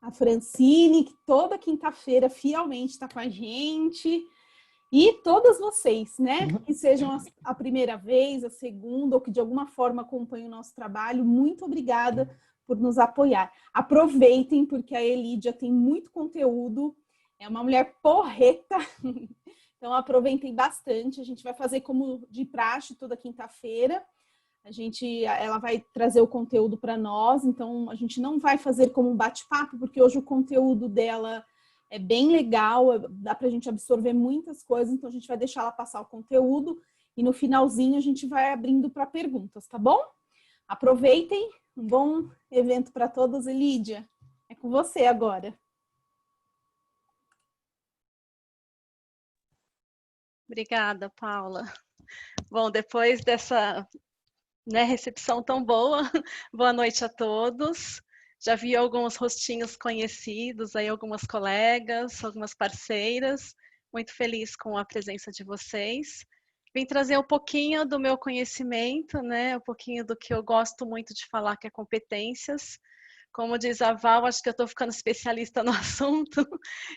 a Francine, que toda quinta-feira fielmente está com a gente, e todas vocês, né, que sejam a primeira vez, a segunda, ou que de alguma forma acompanhem o nosso trabalho, muito obrigada por nos apoiar. Aproveitem, porque a Elídia tem muito conteúdo, é uma mulher porreta, então aproveitem bastante. A gente vai fazer como de praxe toda quinta-feira. Ela vai trazer o conteúdo para nós, então a gente não vai fazer como um bate-papo, porque hoje o conteúdo dela é bem legal, dá para a gente absorver muitas coisas, então a gente vai deixar ela passar o conteúdo e no finalzinho a gente vai abrindo para perguntas, tá bom? Aproveitem, um bom evento para todos. E Lídia, é com você agora. Obrigada, Paula. Bom, depois dessa recepção tão boa, boa noite a todos. Já vi alguns rostinhos conhecidos, aí algumas colegas, algumas parceiras. Muito feliz com a presença de vocês. Vim trazer um pouquinho do meu conhecimento, né? Um pouquinho do que eu gosto muito de falar, que é competências. Como diz a Val, acho que eu estou ficando especialista no assunto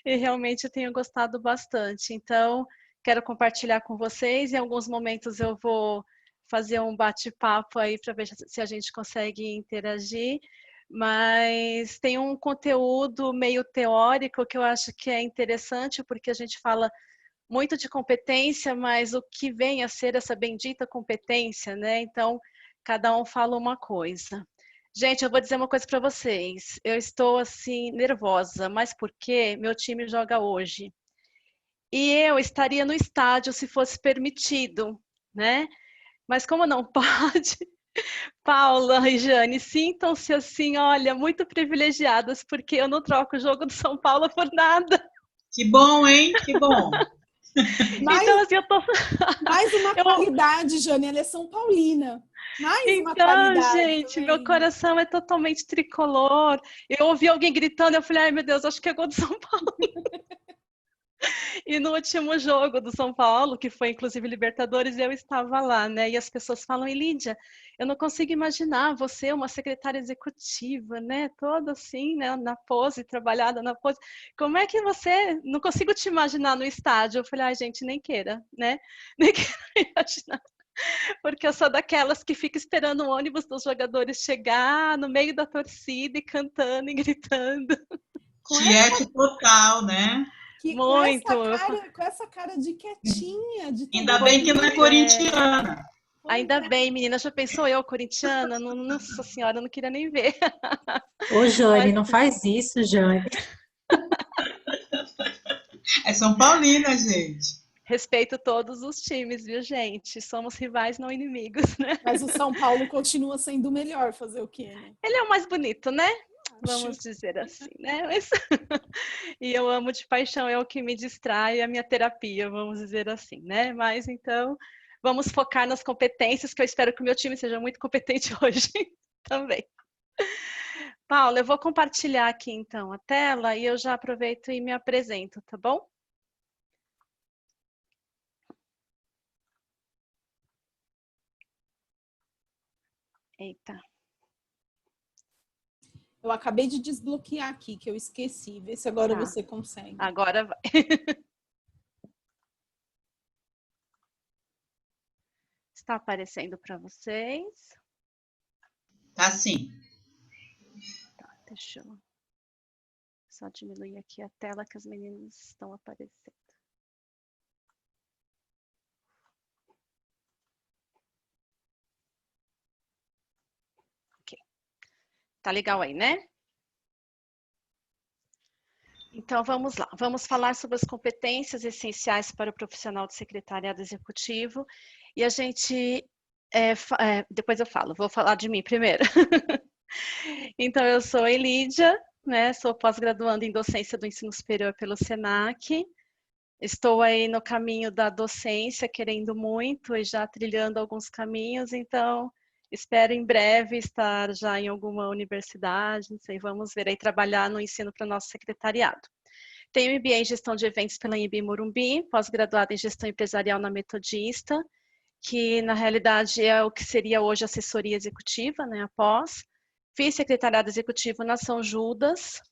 e realmente eu tenho gostado bastante. Então, quero compartilhar com vocês. Em alguns momentos eu vou fazer um bate-papo aí para ver se a gente consegue interagir. Mas tem um conteúdo meio teórico que eu acho que é interessante, porque a gente fala muito de competência, mas o que vem a ser essa bendita competência, né? Então, cada um fala uma coisa. Gente, eu vou dizer uma coisa para vocês. Eu estou, assim, nervosa, mas porque meu time joga hoje. E eu estaria no estádio se fosse permitido, né? Mas como não pode, Paula e Jane, sintam-se assim, olha, muito privilegiadas, porque eu não troco o jogo do São Paulo por nada. Que bom, hein? Que bom. Então, assim, eu tô... Mais uma qualidade, Jane, ela é São Paulina. Mais uma qualidade. Gente, também. meu coração é totalmente tricolor. Eu ouvi alguém gritando, eu falei, ai meu Deus, acho que é gol do São Paulo. E no último jogo do São Paulo, que foi inclusive Libertadores, eu estava lá, né? E as pessoas falam, Lídia, eu não consigo imaginar você, uma secretária executiva, né? Toda assim, né? Na pose, trabalhada na pose. Como é que você... Não consigo te imaginar no estádio. Eu falei, ai gente, nem queira, né? Nem queira imaginar. Porque eu sou daquelas que fica esperando o ônibus dos jogadores chegar no meio da torcida e cantando e gritando. Tiete total, né? Muito. Com essa cara de quietinha. De Ainda bem que não é corintiana. Ainda bem, menina. Já pensou eu, corintiana? Nossa senhora, eu não queria nem ver. Ô, Jane, não faz isso, Jane. É São Paulina, gente. Respeito todos os times, viu, gente? Somos rivais, não inimigos, né? Mas o São Paulo continua sendo o melhor, fazer o quê, né? Ele é o mais bonito, né? Vamos dizer assim, né? Mas... E eu amo de paixão, é o que me distrai, a minha terapia, vamos dizer assim, né? Mas então, vamos focar nas competências, que eu espero que o meu time seja muito competente hoje também. Paula, eu vou compartilhar aqui então a tela e eu já aproveito e me apresento, tá bom? Eita. Eu acabei de desbloquear aqui, que eu esqueci. Vê se agora você consegue. Agora vai. Está aparecendo para vocês? Tá sim. Tá, deixa eu só diminuir aqui a tela que as meninas estão aparecendo. Ok. Tá legal aí, né? Então, vamos lá. Vamos falar sobre as competências essenciais para o profissional de secretariado executivo. E a gente... depois eu falo, vou falar de mim primeiro. Então, eu sou Elídia, né? Sou pós-graduanda em docência do ensino superior pelo SENAC. Estou aí no caminho da docência, querendo muito e já trilhando alguns caminhos, então espero em breve estar já em alguma universidade, não sei, vamos ver aí, trabalhar no ensino para o nosso secretariado. Tenho MBA em Gestão de Eventos pela Anhembi Morumbi, pós-graduada em Gestão Empresarial na Metodista, que na realidade é o que seria hoje assessoria executiva, né, após. Fiz secretariado executivo na São Judas,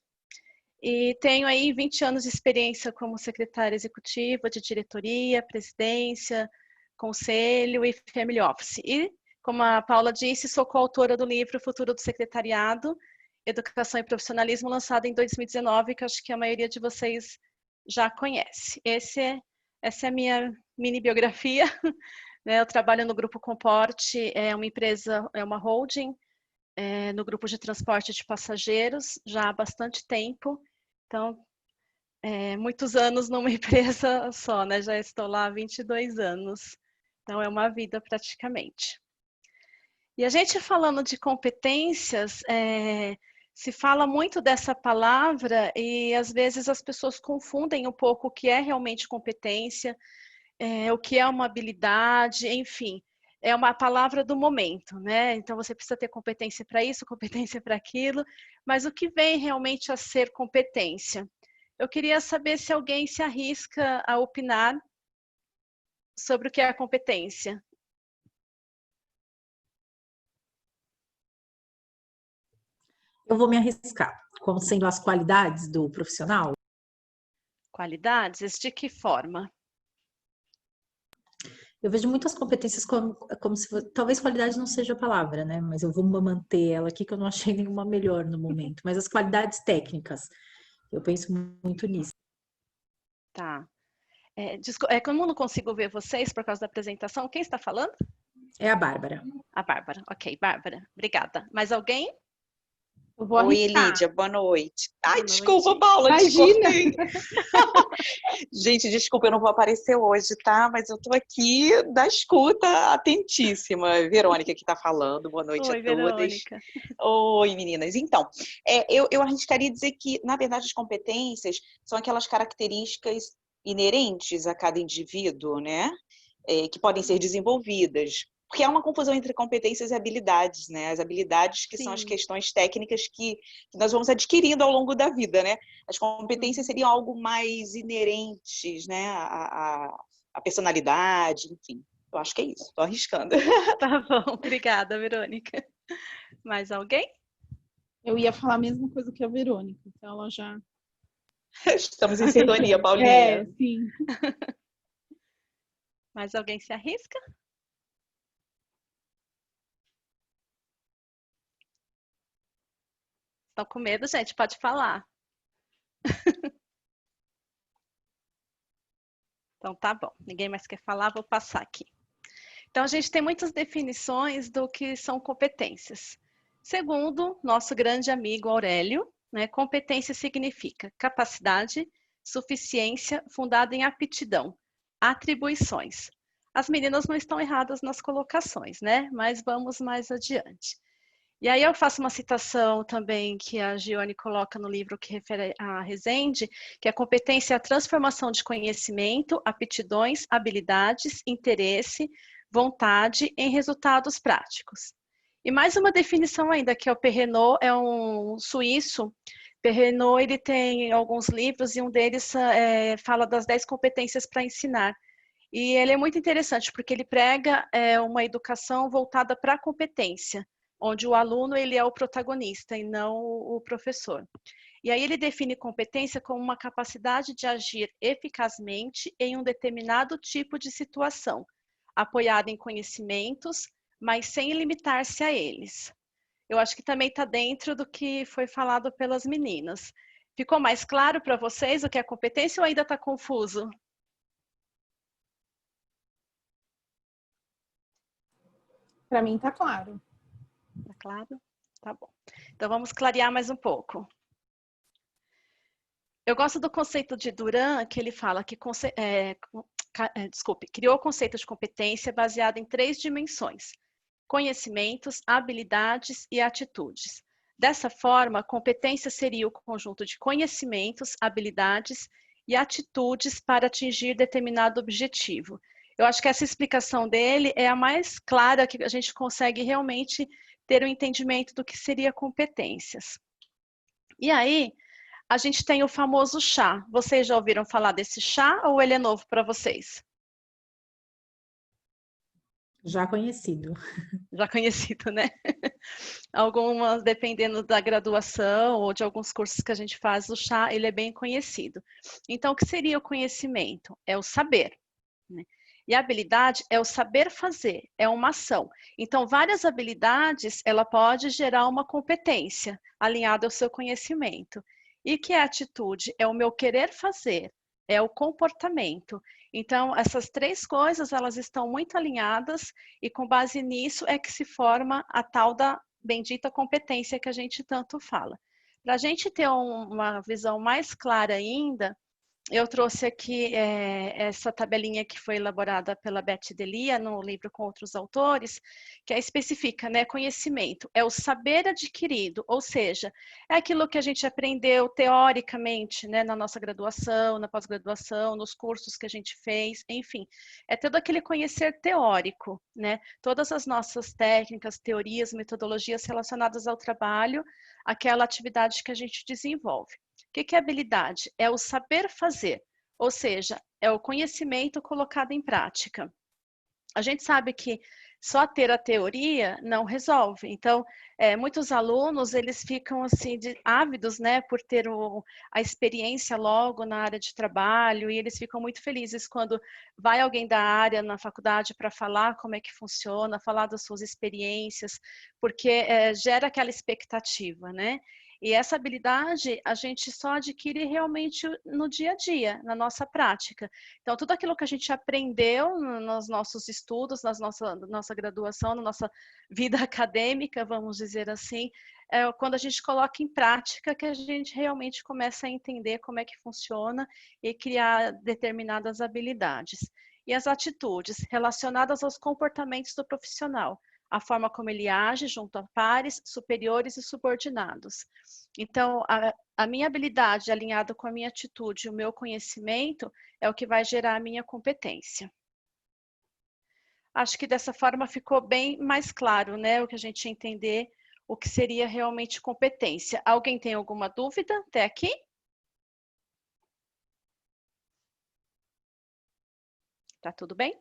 E tenho aí 20 anos de experiência como secretária executiva de diretoria, presidência, conselho e family office. E, como a Paula disse, sou coautora do livro Futuro do Secretariado, Educação e Profissionalismo, lançado em 2019, que acho que a maioria de vocês já conhece. Essa é a minha mini biografia. Eu trabalho no Grupo Comporte, é uma empresa, é uma holding, no grupo de transporte de passageiros, já há bastante tempo. Então, muitos anos numa empresa só, né? Já estou lá há 22 anos. Então, é uma vida praticamente. E a gente falando de competências, se fala muito dessa palavra e às vezes as pessoas confundem um pouco o que é realmente competência, o que é uma habilidade, enfim. É uma palavra do momento, né? Então você precisa ter competência para isso, competência para aquilo, mas o que vem realmente a ser competência? Eu queria saber se alguém se arrisca a opinar sobre o que é a competência. Eu vou me arriscar, como sendo as qualidades do profissional. Qualidades? De que forma? Eu vejo muitas competências como se talvez qualidade não seja a palavra, né? Mas eu vou manter ela aqui, que eu não achei nenhuma melhor no momento. Mas as qualidades técnicas, eu penso muito nisso. Tá. Como eu não consigo ver vocês por causa da apresentação, quem está falando? É a Bárbara. A Bárbara. Ok, Bárbara. Obrigada. Mais alguém? Eu vou Oi, arriscar. Lídia, boa noite. Ai, Boa desculpa, noite. Paula, te Imagina. cortei. Gente, desculpa, eu não vou aparecer hoje, tá? Mas eu tô aqui da escuta, atentíssima. Verônica que tá falando, boa noite Oi, a todas. Verônica. Oi, meninas. Então, eu arriscaria dizer que, na verdade, as competências são aquelas características inerentes a cada indivíduo, né? Que podem ser desenvolvidas. Porque há uma confusão entre competências e habilidades, né? As habilidades que são as Sim. questões técnicas que nós vamos adquirindo ao longo da vida, né? As competências seriam algo mais inerentes, né? A personalidade, enfim. Eu acho que é isso, estou arriscando. Tá bom, obrigada, Verônica. Mais alguém? Eu ia falar a mesma coisa que a Verônica, então ela já... Estamos em sintonia, Paulinha. Sim. Mais alguém se arrisca? Estão com medo, gente? Pode falar. Então tá bom. Ninguém mais quer falar, vou passar aqui. Então a gente tem muitas definições do que são competências. Segundo nosso grande amigo Aurélio, né, competência significa capacidade, suficiência fundada em aptidão, atribuições. As meninas não estão erradas nas colocações, né? Mas vamos mais adiante. E aí eu faço uma citação também que a Gione coloca no livro que refere a Rezende, que a competência é a transformação de conhecimento, aptidões, habilidades, interesse, vontade em resultados práticos. E mais uma definição ainda, que é o Perrenot, é um suíço. Perrenot, ele tem alguns livros e um deles fala das 10 competências para ensinar. E ele é muito interessante, porque ele prega uma educação voltada para a competência, onde o aluno ele é o protagonista e não o professor. E aí ele define competência como uma capacidade de agir eficazmente em um determinado tipo de situação, apoiada em conhecimentos, mas sem limitar-se a eles. Eu acho que também está dentro do que foi falado pelas meninas. Ficou mais claro para vocês o que é competência ou ainda está confuso? Para mim tá claro. Tá claro? Tá bom. Então vamos clarear mais um pouco. Eu gosto do conceito de Duran, que ele fala que criou o conceito de competência baseado em 3 dimensões: conhecimentos, habilidades e atitudes. Dessa forma, competência seria o conjunto de conhecimentos, habilidades e atitudes para atingir determinado objetivo. Eu acho que essa explicação dele é a mais clara, que a gente consegue realmente ter um entendimento do que seria competências. E aí, a gente tem o famoso chá. Vocês já ouviram falar desse chá ou ele é novo para vocês? Já conhecido. Já conhecido, né? Algumas, dependendo da graduação ou de alguns cursos que a gente faz, o chá, ele é bem conhecido. Então, o que seria o conhecimento? É o saber, né? E a habilidade é o saber fazer, é uma ação. Então, várias habilidades, ela pode gerar uma competência alinhada ao seu conhecimento. E que é a atitude? É o meu querer fazer, é o comportamento. Então, essas três coisas, elas estão muito alinhadas e com base nisso é que se forma a tal da bendita competência que a gente tanto fala. Para a gente ter uma visão mais clara ainda, eu trouxe aqui essa tabelinha que foi elaborada pela Beth Delia no livro com outros autores, que especifica, né, conhecimento, é o saber adquirido, ou seja, é aquilo que a gente aprendeu teoricamente, né, na nossa graduação, na pós-graduação, nos cursos que a gente fez, enfim, é todo aquele conhecer teórico, né, todas as nossas técnicas, teorias, metodologias relacionadas ao trabalho, aquela atividade que a gente desenvolve. O que é habilidade? É o saber fazer, ou seja, é o conhecimento colocado em prática. A gente sabe que só ter a teoria não resolve. Então, muitos alunos, eles ficam assim, ávidos, né, por ter a experiência logo na área de trabalho, e eles ficam muito felizes quando vai alguém da área na faculdade para falar como é que funciona, falar das suas experiências, porque gera aquela expectativa, né? E essa habilidade a gente só adquire realmente no dia a dia, na nossa prática. Então, tudo aquilo que a gente aprendeu nos nossos estudos, na nossa graduação, na nossa vida acadêmica, vamos dizer assim, é quando a gente coloca em prática que a gente realmente começa a entender como é que funciona e criar determinadas habilidades. E as atitudes relacionadas aos comportamentos do profissional, a forma como ele age junto a pares, superiores e subordinados. Então, a minha habilidade alinhada com a minha atitude, o meu conhecimento, é o que vai gerar a minha competência. Acho que dessa forma ficou bem mais claro, né, o que a gente entender, o que seria realmente competência. Alguém tem alguma dúvida até aqui? Tá tudo bem?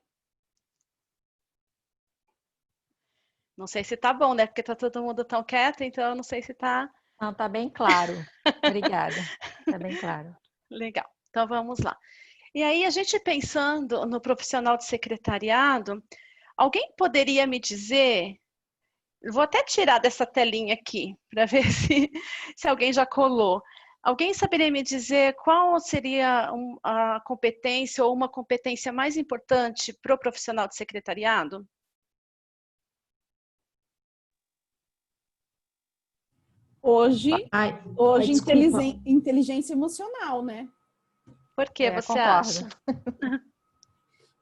Não sei se tá bom, né? Porque tá todo mundo tão quieto, então eu não sei se tá... Não, tá bem claro. Obrigada. Tá bem claro. Legal. Então vamos lá. E aí, a gente pensando no profissional de secretariado, alguém poderia me dizer... Vou até tirar dessa telinha aqui, para ver se alguém já colou. Alguém saberia me dizer qual seria a competência ou uma competência mais importante para o profissional de secretariado? Hoje Desculpa. inteligência emocional, né? Por que você concordo. acha?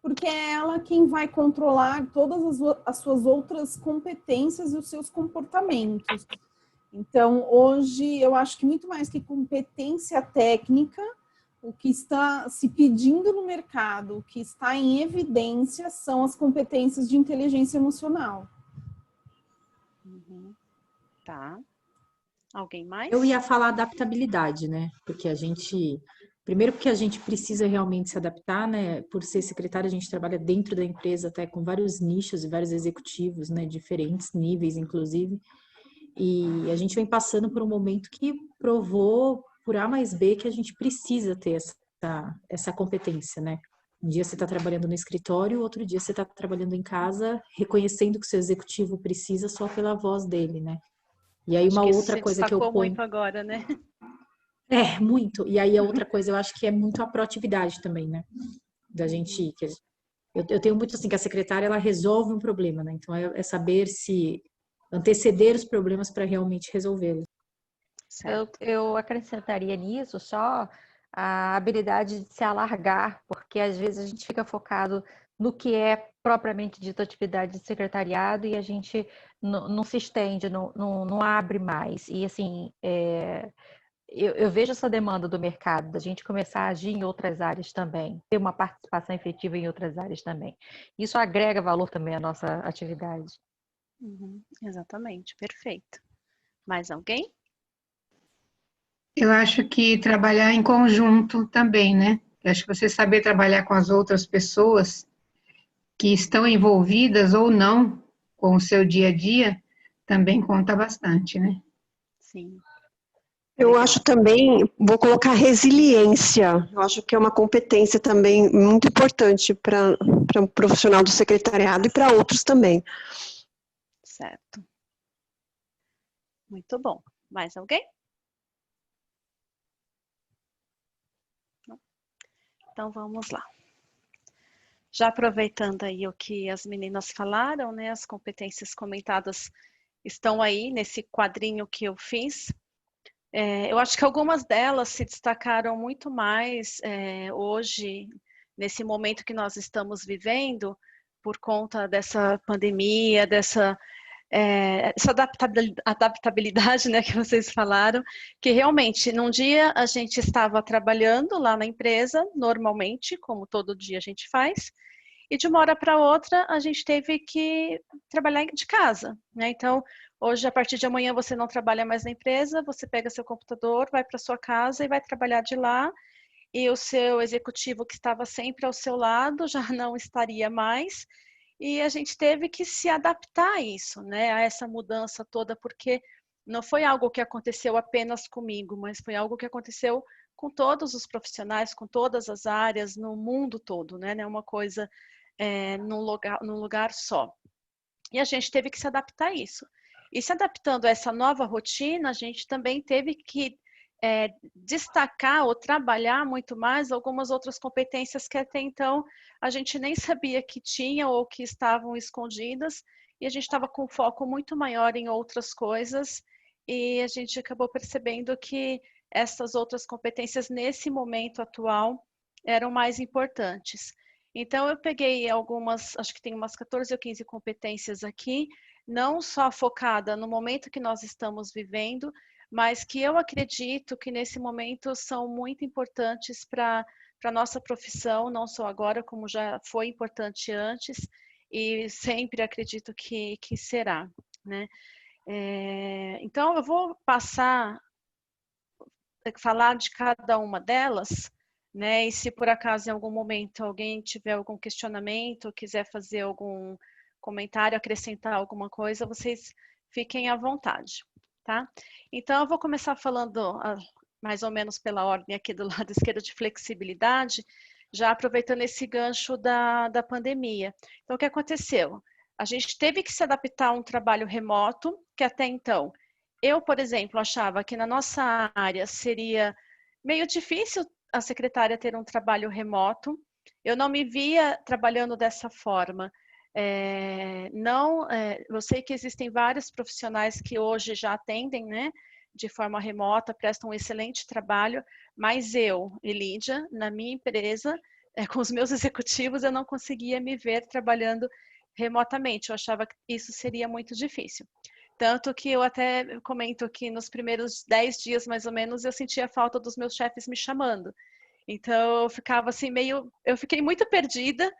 Porque é ela quem vai controlar todas as suas outras competências e os seus comportamentos. Então, hoje, eu acho que muito mais que competência técnica, o que está se pedindo no mercado, o que está em evidência, são as competências de inteligência emocional. Uhum. Tá. Alguém mais? Eu ia falar adaptabilidade, né? Primeiro porque a gente precisa realmente se adaptar, né? Por ser secretária, a gente trabalha dentro da empresa até com vários nichos e vários executivos, né? Diferentes níveis, inclusive. E a gente vem passando por um momento que provou, por A mais B, que a gente precisa ter essa competência, né? Um dia você está trabalhando no escritório, outro dia você está trabalhando em casa, reconhecendo que o seu executivo precisa só pela voz dele, né? E aí uma outra coisa que eu ponho... muito agora, né? Muito. E aí a outra coisa eu acho que é muito a proatividade também, né? Da gente... Eu tenho muito assim, que a secretária, ela resolve um problema, né? Então é saber se anteceder os problemas para realmente resolvê-los. Eu acrescentaria nisso só a habilidade de se alargar, porque às vezes a gente fica focado no que é propriamente dito atividade de secretariado e a gente não se estende, não abre mais. E assim, eu vejo essa demanda do mercado, da gente começar a agir em outras áreas também, ter uma participação efetiva em outras áreas também. Isso agrega valor também à nossa atividade. Uhum, exatamente, perfeito. Mais alguém? Eu acho que trabalhar em conjunto também, né? Eu acho que você saber trabalhar com as outras pessoas que estão envolvidas ou não com o seu dia a dia, também conta bastante, né? Sim. Eu acho também, vou colocar resiliência. Eu acho que é uma competência também muito importante para um profissional do secretariado e para outros também. Certo. Muito bom. Mais alguém? Não? Então vamos lá. Já aproveitando aí o que as meninas falaram, né? As competências comentadas estão aí nesse quadrinho que eu fiz. Eu acho que algumas delas se destacaram muito mais hoje, nesse momento que nós estamos vivendo, por conta dessa pandemia, essa adaptabilidade, né, que vocês falaram, que realmente, num dia a gente estava trabalhando lá na empresa, normalmente, como todo dia a gente faz, e de uma hora para outra a gente teve que trabalhar de casa, né? Então, hoje, a partir de amanhã, você não trabalha mais na empresa, você pega seu computador, vai para sua casa e vai trabalhar de lá, e o seu executivo que estava sempre ao seu lado já não estaria mais, e a gente teve que se adaptar a isso, né? A essa mudança toda, porque não foi algo que aconteceu apenas comigo, mas foi algo que aconteceu com todos os profissionais, com todas as áreas, no mundo todo, né? Não é uma coisa num lugar só. E a gente teve que se adaptar a isso. E se adaptando a essa nova rotina, a gente também teve que destacar ou trabalhar muito mais algumas outras competências que até então a gente nem sabia que tinha ou que estavam escondidas, e a gente estava com foco muito maior em outras coisas, e a gente acabou percebendo que essas outras competências nesse momento atual eram mais importantes. Então, eu peguei algumas, acho que tem umas 14 ou 15 competências aqui, não só focada no momento que nós estamos vivendo, mas que eu acredito que nesse momento são muito importantes para a nossa profissão, não só agora, como já foi importante antes, e sempre acredito que será, né? Então, eu vou falar de cada uma delas, né? E se por acaso em algum momento alguém tiver algum questionamento, quiser fazer algum comentário, acrescentar alguma coisa, vocês fiquem à vontade, tá? Então eu vou começar falando mais ou menos pela ordem aqui do lado esquerdo de flexibilidade, já aproveitando esse gancho da pandemia. Então o que aconteceu? A gente teve que se adaptar a um trabalho remoto, que até então eu, por exemplo, achava que na nossa área seria meio difícil a secretária ter um trabalho remoto. Eu não me via trabalhando dessa forma. Eu sei que existem vários profissionais que hoje já atendem, né, de forma remota, prestam um excelente trabalho, mas eu, Elídia, na minha empresa, com os meus executivos, eu não conseguia me ver trabalhando remotamente. Eu achava que isso seria muito difícil. Tanto que eu até comento que nos primeiros 10 dias, mais ou menos, eu sentia falta dos meus chefes me chamando. Então, eu ficava assim eu fiquei muito perdida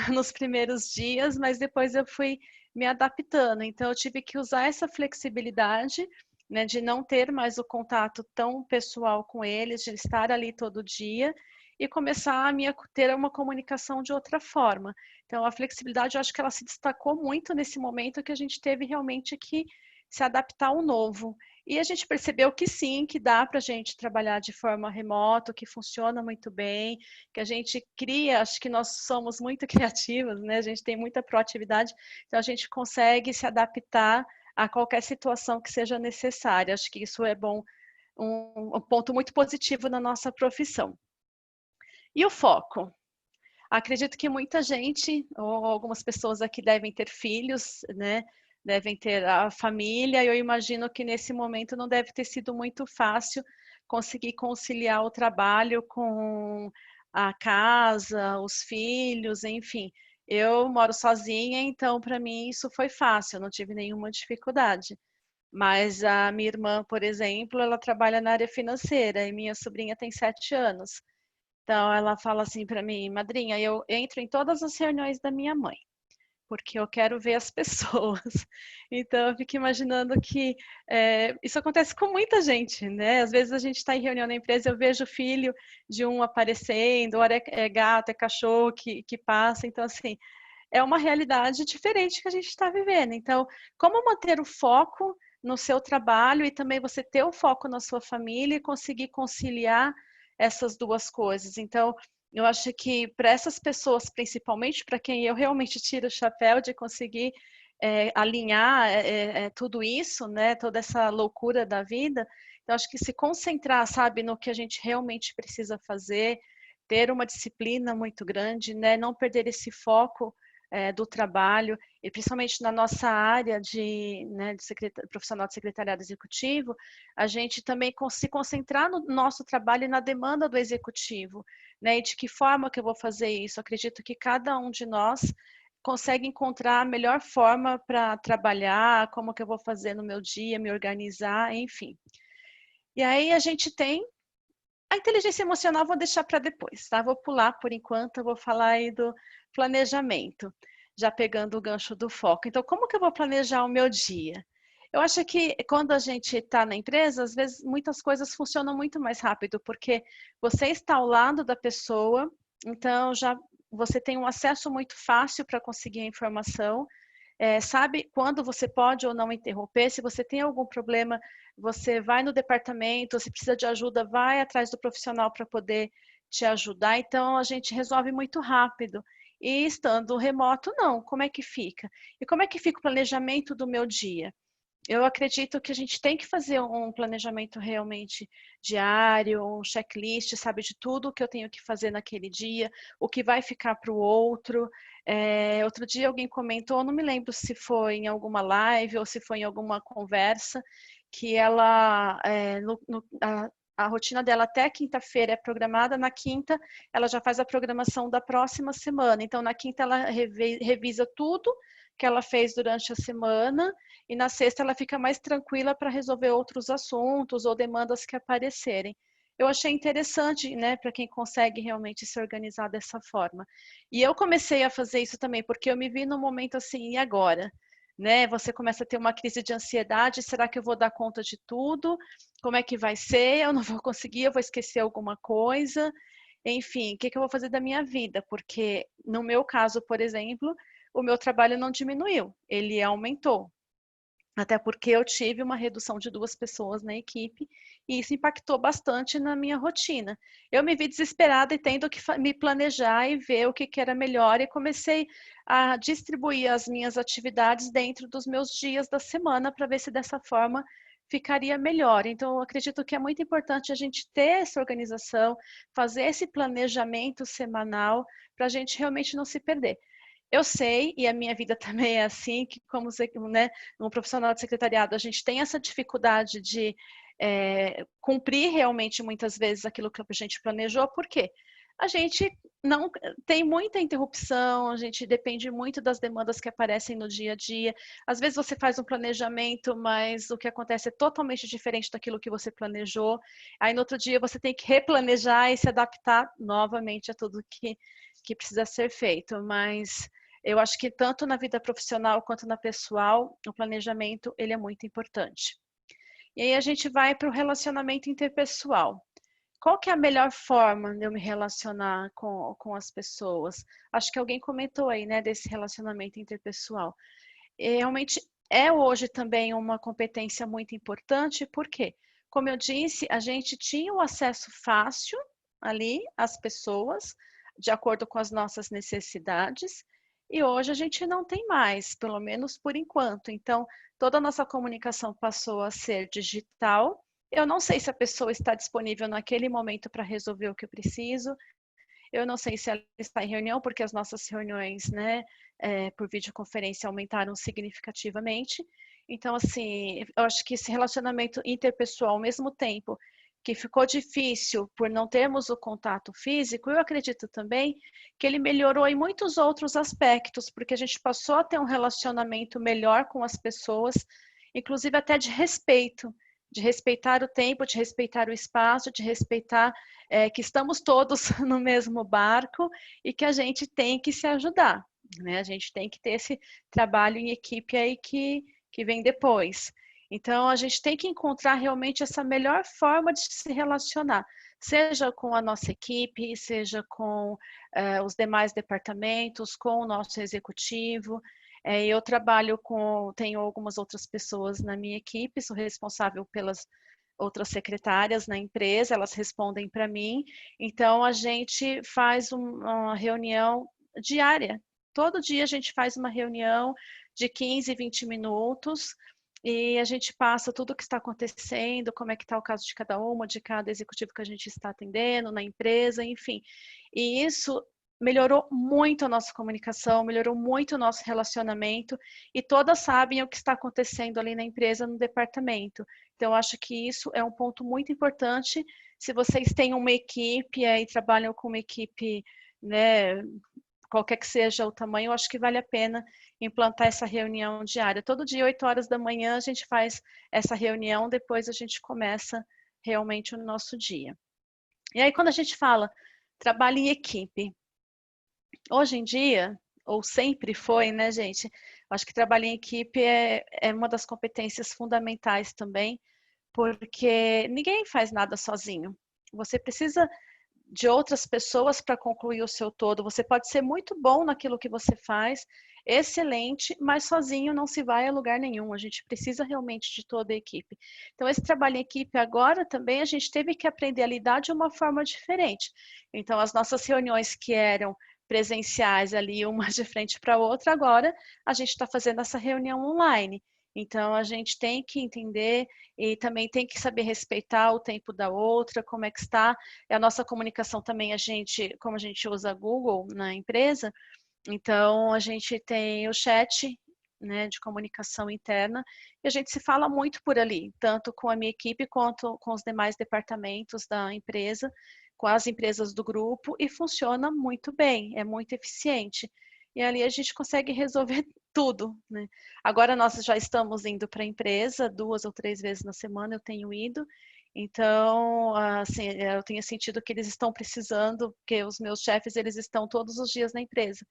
nos primeiros dias, mas depois eu fui me adaptando. Então, eu tive que usar essa flexibilidade, né, de não ter mais o contato tão pessoal com eles, de estar ali todo dia e começar a ter uma comunicação de outra forma. Então, a flexibilidade, eu acho que ela se destacou muito nesse momento que a gente teve realmente que se adaptar ao novo. E a gente percebeu que sim, que dá para a gente trabalhar de forma remota, que funciona muito bem, que a gente cria, acho que nós somos muito criativos, né? A gente tem muita proatividade, então a gente consegue se adaptar a qualquer situação que seja necessária. Acho que isso é bom, um ponto muito positivo na nossa profissão. E o foco? Acredito que muita gente, ou algumas pessoas aqui devem ter filhos, né? Devem ter a família, e eu imagino que nesse momento não deve ter sido muito fácil conseguir conciliar o trabalho com a casa, os filhos, enfim. Eu moro sozinha, então para mim isso foi fácil, eu não tive nenhuma dificuldade. Mas a minha irmã, por exemplo, ela trabalha na área financeira e minha sobrinha tem 7 anos. Então ela fala assim para mim, madrinha, eu entro em todas as reuniões da minha mãe, porque eu quero ver as pessoas. Então, eu fico imaginando que isso acontece com muita gente, né? Às vezes a gente está em reunião na empresa, eu vejo o filho de um aparecendo, ou é gato, é cachorro que passa. Então, assim, é uma realidade diferente que a gente está vivendo. Então, como manter o foco no seu trabalho e também você ter o foco na sua família e conseguir conciliar essas duas coisas. Então, eu acho que para essas pessoas, principalmente para quem eu realmente tiro o chapéu de conseguir alinhar tudo isso, né, toda essa loucura da vida, eu acho que se concentrar, sabe, no que a gente realmente precisa fazer, ter uma disciplina muito grande, né, não perder esse foco do trabalho, e principalmente na nossa área né, de profissional de secretariado executivo, a gente também se concentrar no nosso trabalho e na demanda do executivo, né, e de que forma que eu vou fazer isso. Acredito que cada um de nós consegue encontrar a melhor forma para trabalhar, como que eu vou fazer no meu dia, me organizar, enfim. E aí a gente tem a inteligência emocional, vou deixar para depois, tá? Vou pular por enquanto, eu vou falar aí do planejamento, já pegando o gancho do foco. Então, como que eu vou planejar o meu dia? Eu acho que quando a gente está na empresa, às vezes muitas coisas funcionam muito mais rápido, porque você está ao lado da pessoa, então já você tem um acesso muito fácil para conseguir a informação, sabe quando você pode ou não interromper. Se você tem algum problema, você vai no departamento, se precisa de ajuda, vai atrás do profissional para poder te ajudar. Então, a gente resolve muito rápido. E estando remoto, não. Como é que fica? E como é que fica o planejamento do meu dia? Eu acredito que a gente tem que fazer um planejamento realmente diário, um checklist, sabe, de tudo o que eu tenho que fazer naquele dia, o que vai ficar para o outro. Outro dia alguém comentou, não me lembro se foi em alguma live ou se foi em alguma conversa, que ela, a rotina dela até quinta-feira é programada, na quinta ela já faz a programação da próxima semana. Então, na quinta ela revisa tudo que ela fez durante a semana, e na sexta ela fica mais tranquila para resolver outros assuntos ou demandas que aparecerem. Eu achei interessante, né, para quem consegue realmente se organizar dessa forma. E eu comecei a fazer isso também, porque eu me vi num momento assim, e agora? Né? Você começa a ter uma crise de ansiedade, será que eu vou dar conta de tudo? Como é que vai ser? Eu não vou conseguir, eu vou esquecer alguma coisa? Enfim, o que eu vou fazer da minha vida? Porque no meu caso, por exemplo, o meu trabalho não diminuiu, ele aumentou. Até porque eu tive uma redução de 2 pessoas na equipe e isso impactou bastante na minha rotina. Eu me vi desesperada e tendo que me planejar e ver o que era melhor, e comecei a distribuir as minhas atividades dentro dos meus dias da semana para ver se dessa forma ficaria melhor. Então, eu acredito que é muito importante a gente ter essa organização, fazer esse planejamento semanal para a gente realmente não se perder. Eu sei, e a minha vida também é assim, que como, né, um profissional de secretariado, a gente tem essa dificuldade de cumprir realmente muitas vezes aquilo que a gente planejou. Por quê? A gente não tem muita interrupção, a gente depende muito das demandas que aparecem no dia a dia. Às vezes você faz um planejamento, mas o que acontece é totalmente diferente daquilo que você planejou. Aí no outro dia você tem que replanejar e se adaptar novamente a tudo que precisa ser feito. Mas eu acho que tanto na vida profissional quanto na pessoal, o planejamento ele é muito importante. E aí a gente vai para o relacionamento interpessoal. Qual que é a melhor forma de eu me relacionar com as pessoas? Acho que alguém comentou aí, né, desse relacionamento interpessoal. E realmente é hoje também uma competência muito importante, porque, como eu disse, a gente tinha o acesso fácil ali às pessoas, de acordo com as nossas necessidades, e hoje a gente não tem mais, pelo menos por enquanto. Então, toda a nossa comunicação passou a ser digital. Eu não sei se a pessoa está disponível naquele momento para resolver o que eu preciso. Eu não sei se ela está em reunião, porque as nossas reuniões, né, por videoconferência aumentaram significativamente. Então, assim, eu acho que esse relacionamento interpessoal, ao mesmo tempo que ficou difícil por não termos o contato físico, eu acredito também que ele melhorou em muitos outros aspectos, porque a gente passou a ter um relacionamento melhor com as pessoas, inclusive até de respeitar o tempo, de respeitar o espaço, de respeitar que estamos todos no mesmo barco e que a gente tem que se ajudar, né? A gente tem que ter esse trabalho em equipe aí que vem depois. Então, a gente tem que encontrar realmente essa melhor forma de se relacionar, seja com a nossa equipe, seja com os demais departamentos, com o nosso executivo. Eu trabalho tenho algumas outras pessoas na minha equipe, sou responsável pelas outras secretárias na empresa, elas respondem para mim. Então, a gente faz uma reunião diária. Todo dia a gente faz uma reunião de 15, 20 minutos, e a gente passa tudo o que está acontecendo, como é que está o caso de cada uma, de cada executivo que a gente está atendendo na empresa, enfim. E isso melhorou muito a nossa comunicação, melhorou muito o nosso relacionamento, e todas sabem o que está acontecendo ali na empresa, no departamento. Então, eu acho que isso é um ponto muito importante. Se vocês têm uma equipe e trabalham com uma equipe, né, qualquer que seja o tamanho, eu acho que vale a pena implantar essa reunião diária. Todo dia, 8 horas da manhã, a gente faz essa reunião, depois a gente começa realmente o nosso dia. E aí, quando a gente fala trabalho em equipe, hoje em dia, ou sempre foi, né, gente? Acho que trabalho em equipe é uma das competências fundamentais também, porque ninguém faz nada sozinho. Você precisa de outras pessoas para concluir o seu todo. Você pode ser muito bom naquilo que você faz, excelente, mas sozinho não se vai a lugar nenhum. A gente precisa realmente de toda a equipe. Então, esse trabalho em equipe agora também a gente teve que aprender a lidar de uma forma diferente. Então, as nossas reuniões que eram presenciais ali, uma de frente para a outra, agora a gente está fazendo essa reunião online. Então, a gente tem que entender e também tem que saber respeitar o tempo da outra, como é que está. A nossa comunicação também, como a gente usa Google na empresa, então a gente tem o chat, né, de comunicação interna, e a gente se fala muito por ali, tanto com a minha equipe quanto com os demais departamentos da empresa, com as empresas do grupo, e funciona muito bem, é muito eficiente. E ali a gente consegue resolver tudo, né? Agora nós já estamos indo para a empresa 2 ou 3 vezes na semana, eu tenho ido. Então, assim, eu tenho sentido que eles estão precisando, porque os meus chefes, eles estão todos os dias na empresa.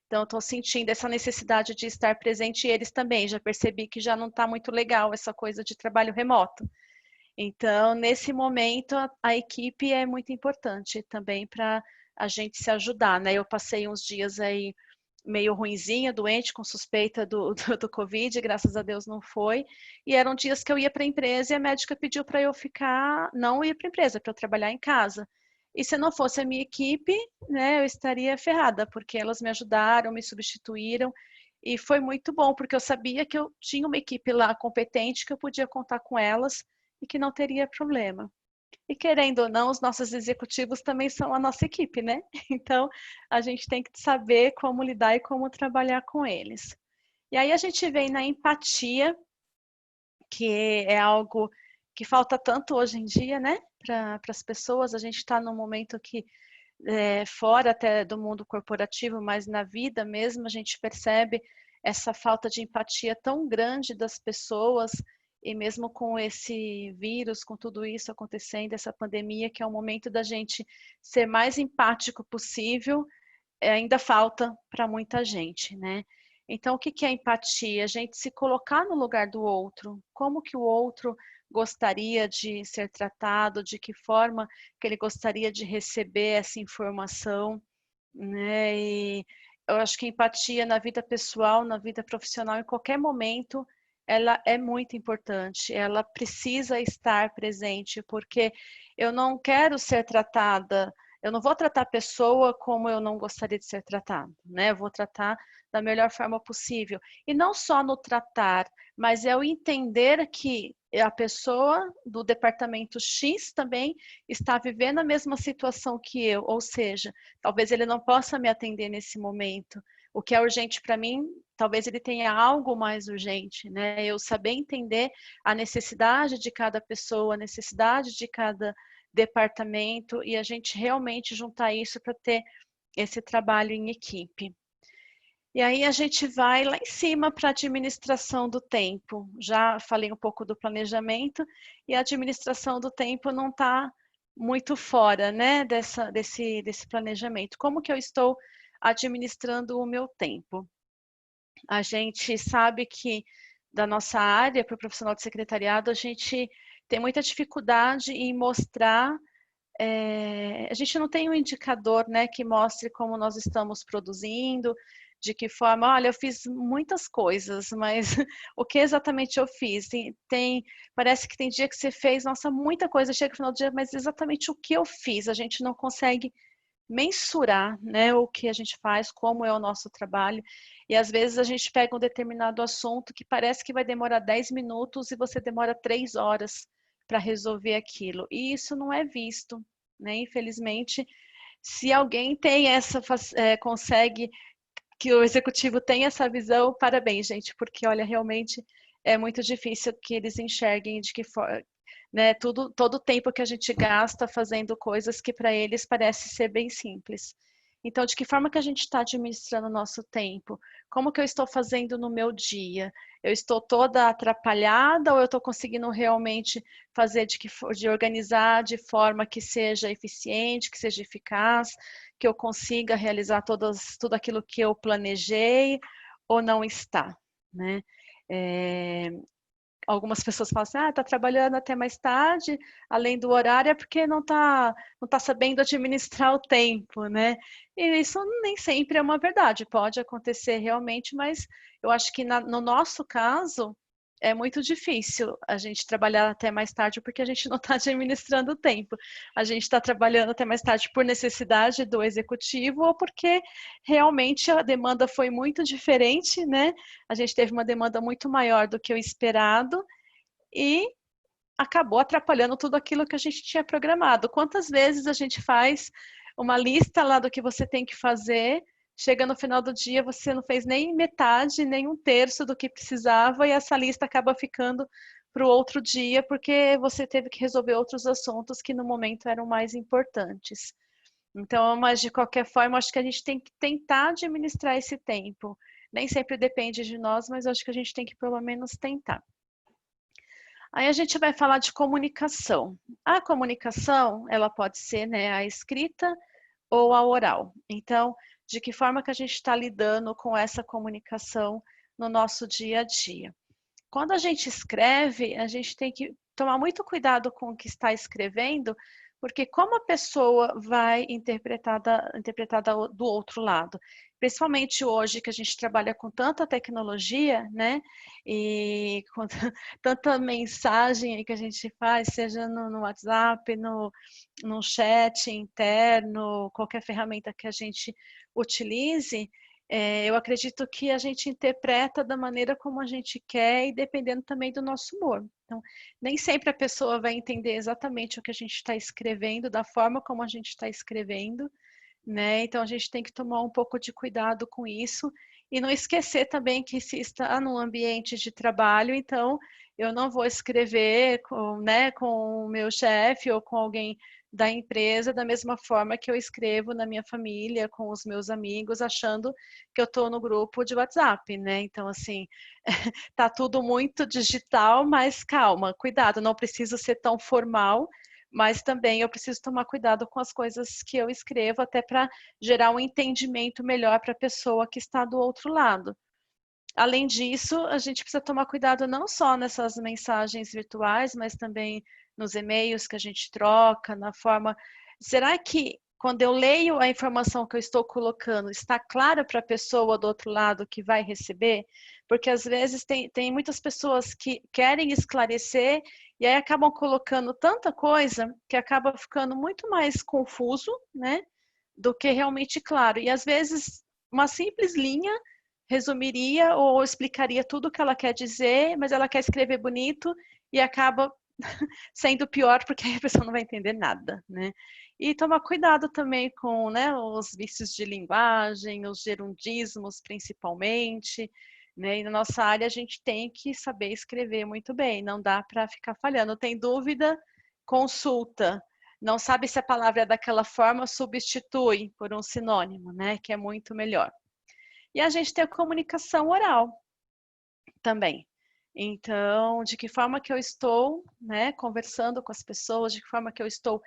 Então, estou sentindo essa necessidade de estar presente, e eles também. Já percebi que já não está muito legal essa coisa de trabalho remoto. Então, nesse momento, a equipe é muito importante também para a gente se ajudar, né? Eu passei uns dias aí meio ruinzinha, doente, com suspeita do Covid, graças a Deus não foi. E eram dias que eu ia para a empresa e a médica pediu para eu não ir para a empresa, para eu trabalhar em casa. E se não fosse a minha equipe, né, eu estaria ferrada, porque elas me ajudaram, me substituíram. E foi muito bom, porque eu sabia que eu tinha uma equipe lá competente, que eu podia contar com elas e que não teria problema. E querendo ou não, os nossos executivos também são a nossa equipe, né? Então, a gente tem que saber como lidar e como trabalhar com eles. E aí a gente vem na empatia, que é algo que falta tanto hoje em dia, né? Para as pessoas, a gente está num momento que, fora até do mundo corporativo, mas na vida mesmo, a gente percebe essa falta de empatia tão grande das pessoas. E mesmo com esse vírus, com tudo isso acontecendo, essa pandemia, que é o momento da gente ser mais empático possível, ainda falta para muita gente, né? Então, o que é empatia? A gente se colocar no lugar do outro. Como que o outro gostaria de ser tratado, de que forma que ele gostaria de receber essa informação, né? E eu acho que empatia na vida pessoal, na vida profissional, em qualquer momento, ela é muito importante, ela precisa estar presente, porque eu não quero ser tratada, eu não vou tratar a pessoa como eu não gostaria de ser tratada, né? Eu vou tratar da melhor forma possível. E não só no tratar, mas é o entender que a pessoa do departamento X também está vivendo a mesma situação que eu, ou seja, talvez ele não possa me atender nesse momento. O que é urgente para mim, talvez ele tenha algo mais urgente, né? Eu saber entender a necessidade de cada pessoa, a necessidade de cada departamento, e a gente realmente juntar isso para ter esse trabalho em equipe. E aí a gente vai lá em cima para a administração do tempo. Já falei um pouco do planejamento, e a administração do tempo não está muito fora, né, desse planejamento. Como que eu estou administrando o meu tempo? A gente sabe que da nossa área, para o profissional de secretariado, a gente tem muita dificuldade em mostrar, a gente não tem um indicador, né, que mostre como nós estamos produzindo, de que forma, olha, eu fiz muitas coisas, mas o que exatamente eu fiz? Parece que tem dia que você fez, nossa, muita coisa, chega no final do dia, mas exatamente o que eu fiz? A gente não consegue mensurar, né, o que a gente faz, como é o nosso trabalho, e às vezes a gente pega um determinado assunto que parece que vai demorar 10 minutos e você demora 3 horas para resolver aquilo, e isso não é visto, né, infelizmente, se alguém tem consegue que o executivo tenha essa visão, parabéns, gente, porque olha, realmente é muito difícil que eles enxerguem de que forma, né, todo o tempo que a gente gasta fazendo coisas que para eles parece ser bem simples. Então, de que forma que a gente está administrando o nosso tempo? Como que eu estou fazendo no meu dia? Eu estou toda atrapalhada ou eu estou conseguindo realmente fazer de organizar de forma que seja eficiente, que seja eficaz, que eu consiga realizar tudo aquilo que eu planejei ou não está, né? Algumas pessoas falam assim, está trabalhando até mais tarde, além do horário, é porque não tá sabendo administrar o tempo, né? E isso nem sempre é uma verdade, pode acontecer realmente, mas eu acho que no nosso caso, é muito difícil a gente trabalhar até mais tarde porque a gente não está administrando o tempo. A gente está trabalhando até mais tarde por necessidade do executivo ou porque realmente a demanda foi muito diferente, né? A gente teve uma demanda muito maior do que o esperado e acabou atrapalhando tudo aquilo que a gente tinha programado. Quantas vezes a gente faz uma lista lá do que você tem que fazer, chega no final do dia, você não fez nem metade, nem um terço do que precisava, e essa lista acaba ficando para o outro dia, porque você teve que resolver outros assuntos que no momento eram mais importantes. Então, mas de qualquer forma, acho que a gente tem que tentar administrar esse tempo. Nem sempre depende de nós, mas acho que a gente tem que pelo menos tentar. Aí a gente vai falar de comunicação. A comunicação, ela pode ser, né, a escrita ou a oral. Então, de que forma que a gente está lidando com essa comunicação no nosso dia a dia? Quando a gente escreve, a gente tem que tomar muito cuidado com o que está escrevendo, porque como a pessoa vai interpretar do outro lado. Principalmente hoje que a gente trabalha com tanta tecnologia, né? E com tanta mensagem que a gente faz, seja no WhatsApp, no chat interno, qualquer ferramenta que a gente utilize, eu acredito que a gente interpreta da maneira como a gente quer e dependendo também do nosso humor. Então, nem sempre a pessoa vai entender exatamente o que a gente está escrevendo, da forma como a gente está escrevendo, né? Então, a gente tem que tomar um pouco de cuidado com isso e não esquecer também que se está num ambiente de trabalho, então eu não vou escrever com o meu chefe ou com alguém da empresa da mesma forma que eu escrevo na minha família, com os meus amigos, achando que eu estou no grupo de WhatsApp, né? Então, assim, tá tudo muito digital, mas calma, cuidado, não preciso ser tão formal, mas também eu preciso tomar cuidado com as coisas que eu escrevo, até para gerar um entendimento melhor para a pessoa que está do outro lado. Além disso, a gente precisa tomar cuidado não só nessas mensagens virtuais, mas também nos e-mails que a gente troca, na forma... Será que quando eu leio a informação que eu estou colocando, está clara para a pessoa do outro lado que vai receber? Porque às vezes tem muitas pessoas que querem esclarecer e aí acabam colocando tanta coisa que acaba ficando muito mais confuso, né? Do que realmente claro. E às vezes uma simples linha resumiria ou explicaria tudo o que ela quer dizer, mas ela quer escrever bonito e acaba sendo pior porque a pessoa não vai entender nada, né? E tomar cuidado também com, né, os vícios de linguagem, os gerundismos principalmente, né? E na nossa área a gente tem que saber escrever muito bem, não dá para ficar falhando. Tem dúvida? Consulta. Não sabe se a palavra é daquela forma, substitui por um sinônimo, né? Que é muito melhor. E a gente tem a comunicação oral também. Então, de que forma que eu estou, né, conversando com as pessoas, de que forma que eu estou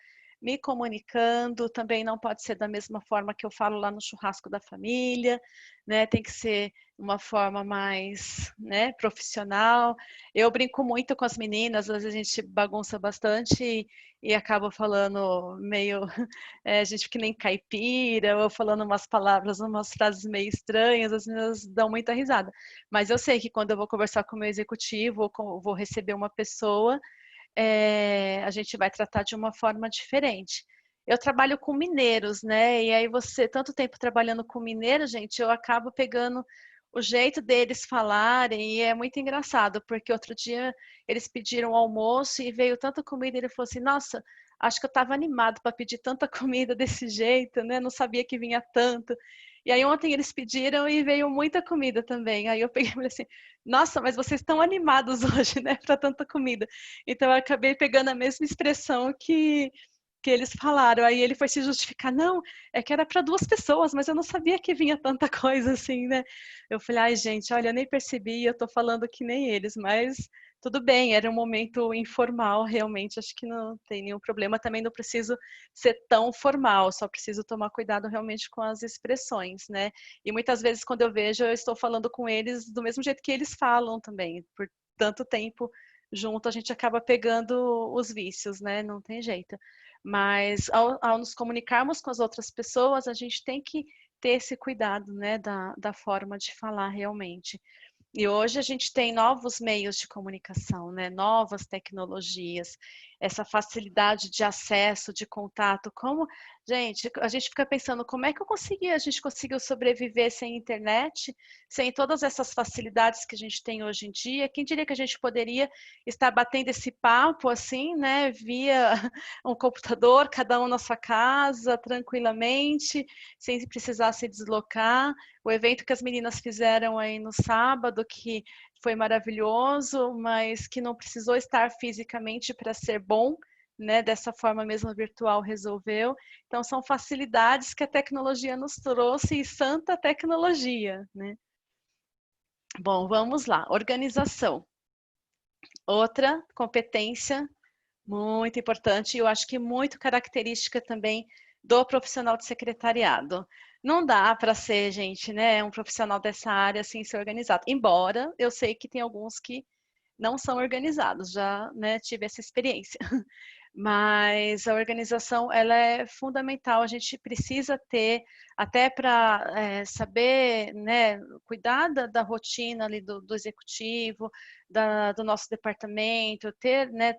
me comunicando, também não pode ser da mesma forma que eu falo lá no churrasco da família, né? Tem que ser uma forma mais, né, profissional. Eu brinco muito com as meninas, às vezes a gente bagunça bastante e acaba falando meio, a gente que nem caipira, ou falando umas palavras, umas frases meio estranhas, as meninas dão muita risada. Mas eu sei que quando eu vou conversar com o meu executivo, ou vou receber uma pessoa, a gente vai tratar de uma forma diferente. Eu trabalho com mineiros, né? E aí você, tanto tempo trabalhando com mineiro, gente, eu acabo pegando o jeito deles falarem e é muito engraçado, porque outro dia eles pediram almoço e veio tanta comida e ele falou assim, nossa, acho que eu estava animado para pedir tanta comida desse jeito, né? Não sabia que vinha tanto. E aí ontem eles pediram e veio muita comida também. Aí eu peguei e falei assim, nossa, mas vocês estão animados hoje, né, para tanta comida. Então eu acabei pegando a mesma expressão que eles falaram. Aí ele foi se justificar, não, é que era para 2 pessoas, mas eu não sabia que vinha tanta coisa assim, né? Eu falei, ai gente, olha, eu nem percebi, eu tô falando que nem eles, mas tudo bem, era um momento informal, realmente, acho que não tem nenhum problema, também não preciso ser tão formal, só preciso tomar cuidado realmente com as expressões, né? E muitas vezes quando eu vejo, eu estou falando com eles do mesmo jeito que eles falam também, por tanto tempo junto, a gente acaba pegando os vícios, né? Não tem jeito. Mas ao nos comunicarmos com as outras pessoas, a gente tem que ter esse cuidado, né, da forma de falar realmente. E hoje a gente tem novos meios de comunicação, né? Novas tecnologias, essa facilidade de acesso, de contato. Como, gente, a gente fica pensando como é que a gente conseguiu sobreviver sem internet, sem todas essas facilidades que a gente tem hoje em dia? Quem diria que a gente poderia estar batendo esse papo assim, né? Via um computador, cada um na sua casa, tranquilamente, sem precisar se deslocar. O evento que as meninas fizeram aí no sábado, que foi maravilhoso, mas que não precisou estar fisicamente para ser bom, né? Dessa forma mesmo virtual resolveu. Então são facilidades que a tecnologia nos trouxe e santa tecnologia, né? Bom, vamos lá. Organização. Outra competência muito importante, e eu acho que muito característica também do profissional de secretariado. Não dá para ser, gente, né, um profissional dessa área sem ser organizado. Embora eu sei que tem alguns que não são organizados, já, né, tive essa experiência. Mas a organização, ela é fundamental, a gente precisa ter, até para saber, né, cuidar da rotina ali do executivo, do nosso departamento, ter, né,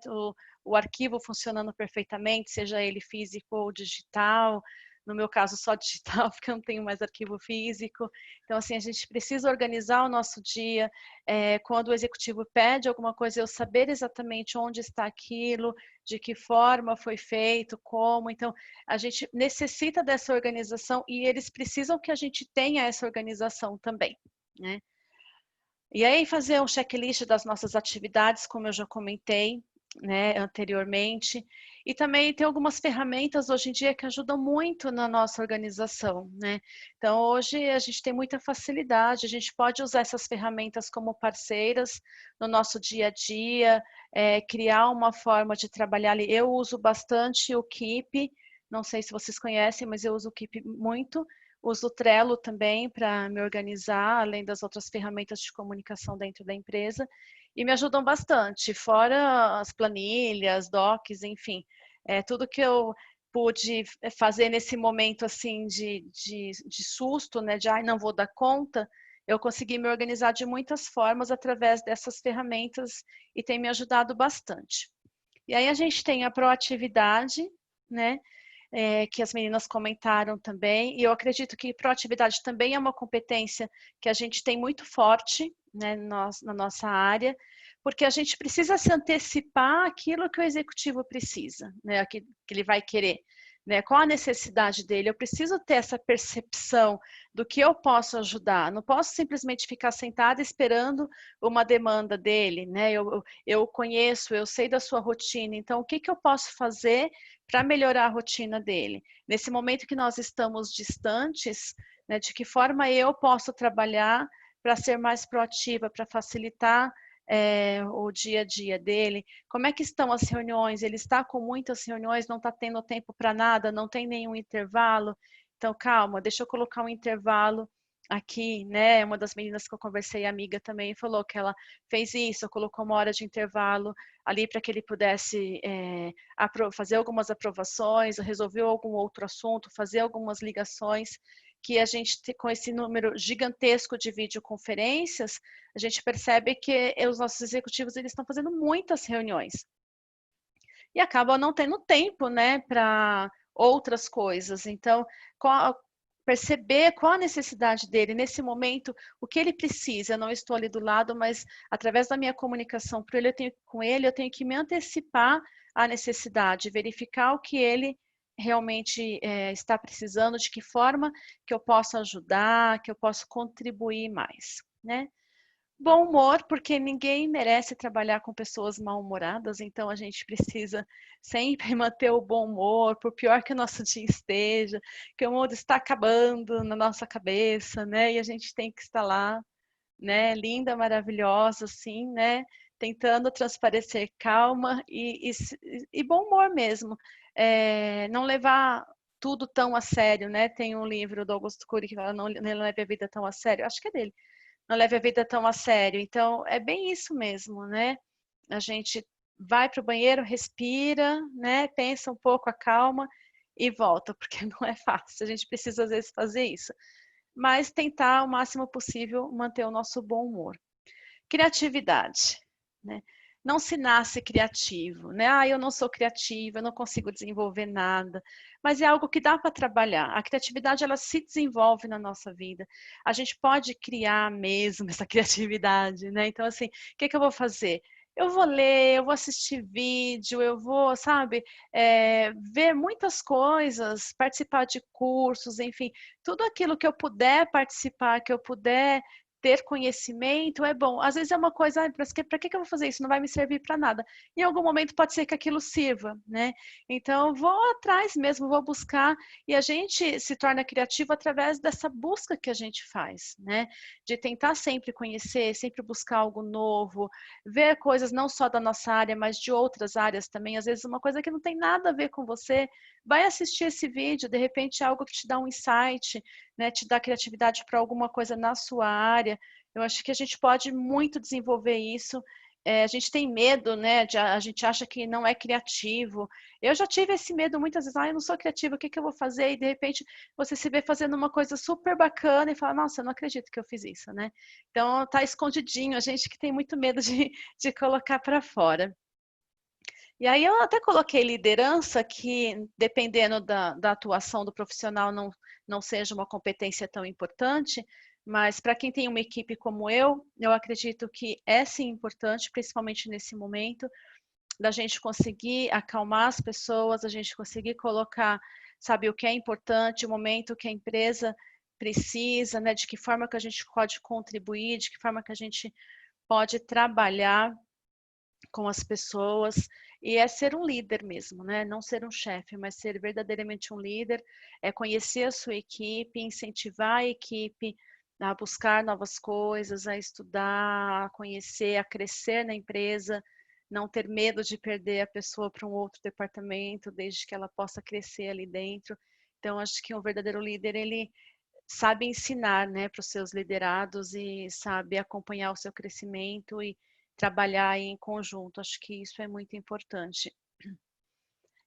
o arquivo funcionando perfeitamente, seja ele físico ou digital. No meu caso, só digital, porque eu não tenho mais arquivo físico. Então, assim, a gente precisa organizar o nosso dia. Quando o executivo pede alguma coisa, eu saber exatamente onde está aquilo, de que forma foi feito, como. Então, a gente necessita dessa organização e eles precisam que a gente tenha essa organização também, né? E aí, fazer um checklist das nossas atividades, como eu já comentei, né, anteriormente, e também tem algumas ferramentas hoje em dia que ajudam muito na nossa organização, né? Então, hoje a gente tem muita facilidade, a gente pode usar essas ferramentas como parceiras no nosso dia a dia, criar uma forma de trabalhar ali. Eu uso bastante o Keep, não sei se vocês conhecem, mas eu uso o Keep muito. Uso o Trello também para me organizar, além das outras ferramentas de comunicação dentro da empresa, e me ajudam bastante, fora as planilhas, docs, enfim, tudo que eu pude fazer nesse momento assim de susto, né, de ai, não vou dar conta, eu consegui me organizar de muitas formas através dessas ferramentas e tem me ajudado bastante. E aí a gente tem a proatividade, né, que as meninas comentaram também, e eu acredito que proatividade também é uma competência que a gente tem muito forte, né, na nossa área, porque a gente precisa se antecipar aquilo que o executivo precisa, né, que ele vai querer, né, qual a necessidade dele. Eu preciso ter essa percepção do que eu posso ajudar, não posso simplesmente ficar sentada esperando uma demanda dele, né, eu conheço, eu sei da sua rotina, então o que eu posso fazer para melhorar a rotina dele? Nesse momento que nós estamos distantes, né, de que forma eu posso trabalhar para ser mais proativa, para facilitar o dia a dia dele, como é que estão as reuniões, ele está com muitas reuniões, não está tendo tempo para nada, não tem nenhum intervalo, então calma, deixa eu colocar um intervalo aqui, né, uma das meninas que eu conversei, amiga também, falou que ela fez isso, colocou uma hora de intervalo ali para que ele pudesse fazer algumas aprovações, resolver algum outro assunto, fazer algumas ligações, que a gente, com esse número gigantesco de videoconferências, a gente percebe que os nossos executivos eles estão fazendo muitas reuniões. E acabam não tendo tempo, né, para outras coisas. Então, perceber qual a necessidade dele nesse momento, o que ele precisa. Eu não estou ali do lado, mas através da minha comunicação com ele, eu tenho que me antecipar à necessidade, verificar o que ele realmente está precisando, de que forma que eu posso ajudar, que eu posso contribuir mais, né? Bom humor, porque ninguém merece trabalhar com pessoas mal-humoradas, então a gente precisa sempre manter o bom humor, por pior que o nosso dia esteja, que o mundo está acabando na nossa cabeça, né? E a gente tem que estar lá, né? Linda, maravilhosa, assim, né? Tentando transparecer calma e bom humor mesmo. Não levar tudo tão a sério, né? Tem um livro do Augusto Cury que fala não leve a vida tão a sério, acho que é dele. Não leve a vida tão a sério. Então, é bem isso mesmo, né? A gente vai para o banheiro, respira, né? Pensa um pouco, acalma e volta, porque não é fácil. A gente precisa, às vezes, fazer isso. Mas tentar, o máximo possível, manter o nosso bom humor. Criatividade, né? Não se nasce criativo, né? Ah, eu não sou criativa, eu não consigo desenvolver nada. Mas é algo que dá para trabalhar. A criatividade, ela se desenvolve na nossa vida. A gente pode criar mesmo essa criatividade, né? Então, assim, o que eu vou fazer? Eu vou ler, eu vou assistir vídeo, eu vou, sabe, ver muitas coisas, participar de cursos, enfim, tudo aquilo que eu puder participar, que eu puder ter conhecimento é bom. Às vezes é uma coisa, para que eu vou fazer isso? Não vai me servir para nada. Em algum momento pode ser que aquilo sirva, né? Então, vou atrás mesmo, vou buscar, e a gente se torna criativo através dessa busca que a gente faz, né? De tentar sempre conhecer, sempre buscar algo novo, ver coisas não só da nossa área, mas de outras áreas também. Às vezes uma coisa que não tem nada a ver com você, vai assistir esse vídeo, de repente é algo que te dá um insight, né, te dá criatividade para alguma coisa na sua área. Eu acho que a gente pode muito desenvolver isso. A gente tem medo, né? A gente acha que não é criativo. Eu já tive esse medo muitas vezes. Eu não sou criativa, o que eu vou fazer? E de repente você se vê fazendo uma coisa super bacana e fala, nossa, eu não acredito que eu fiz isso, né? Então tá escondidinho. A gente que tem muito medo de colocar para fora. E aí eu até coloquei liderança, que dependendo da atuação do profissional não seja uma competência tão importante, mas para quem tem uma equipe como eu acredito que é sim importante, principalmente nesse momento, da gente conseguir acalmar as pessoas, a gente conseguir colocar, sabe, o que é importante, o momento que a empresa precisa, né, de que forma que a gente pode contribuir, de que forma que a gente pode trabalhar com as pessoas, e é ser um líder mesmo, né? Não ser um chefe, mas ser verdadeiramente um líder, é conhecer a sua equipe, incentivar a equipe a buscar novas coisas, a estudar, a conhecer, a crescer na empresa, não ter medo de perder a pessoa para um outro departamento, desde que ela possa crescer ali dentro. Então, acho que um verdadeiro líder, ele sabe ensinar, né, para os seus liderados e sabe acompanhar o seu crescimento e trabalhar em conjunto. Acho que isso é muito importante.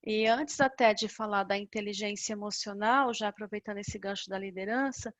E antes até de falar da inteligência emocional, já aproveitando esse gancho da liderança,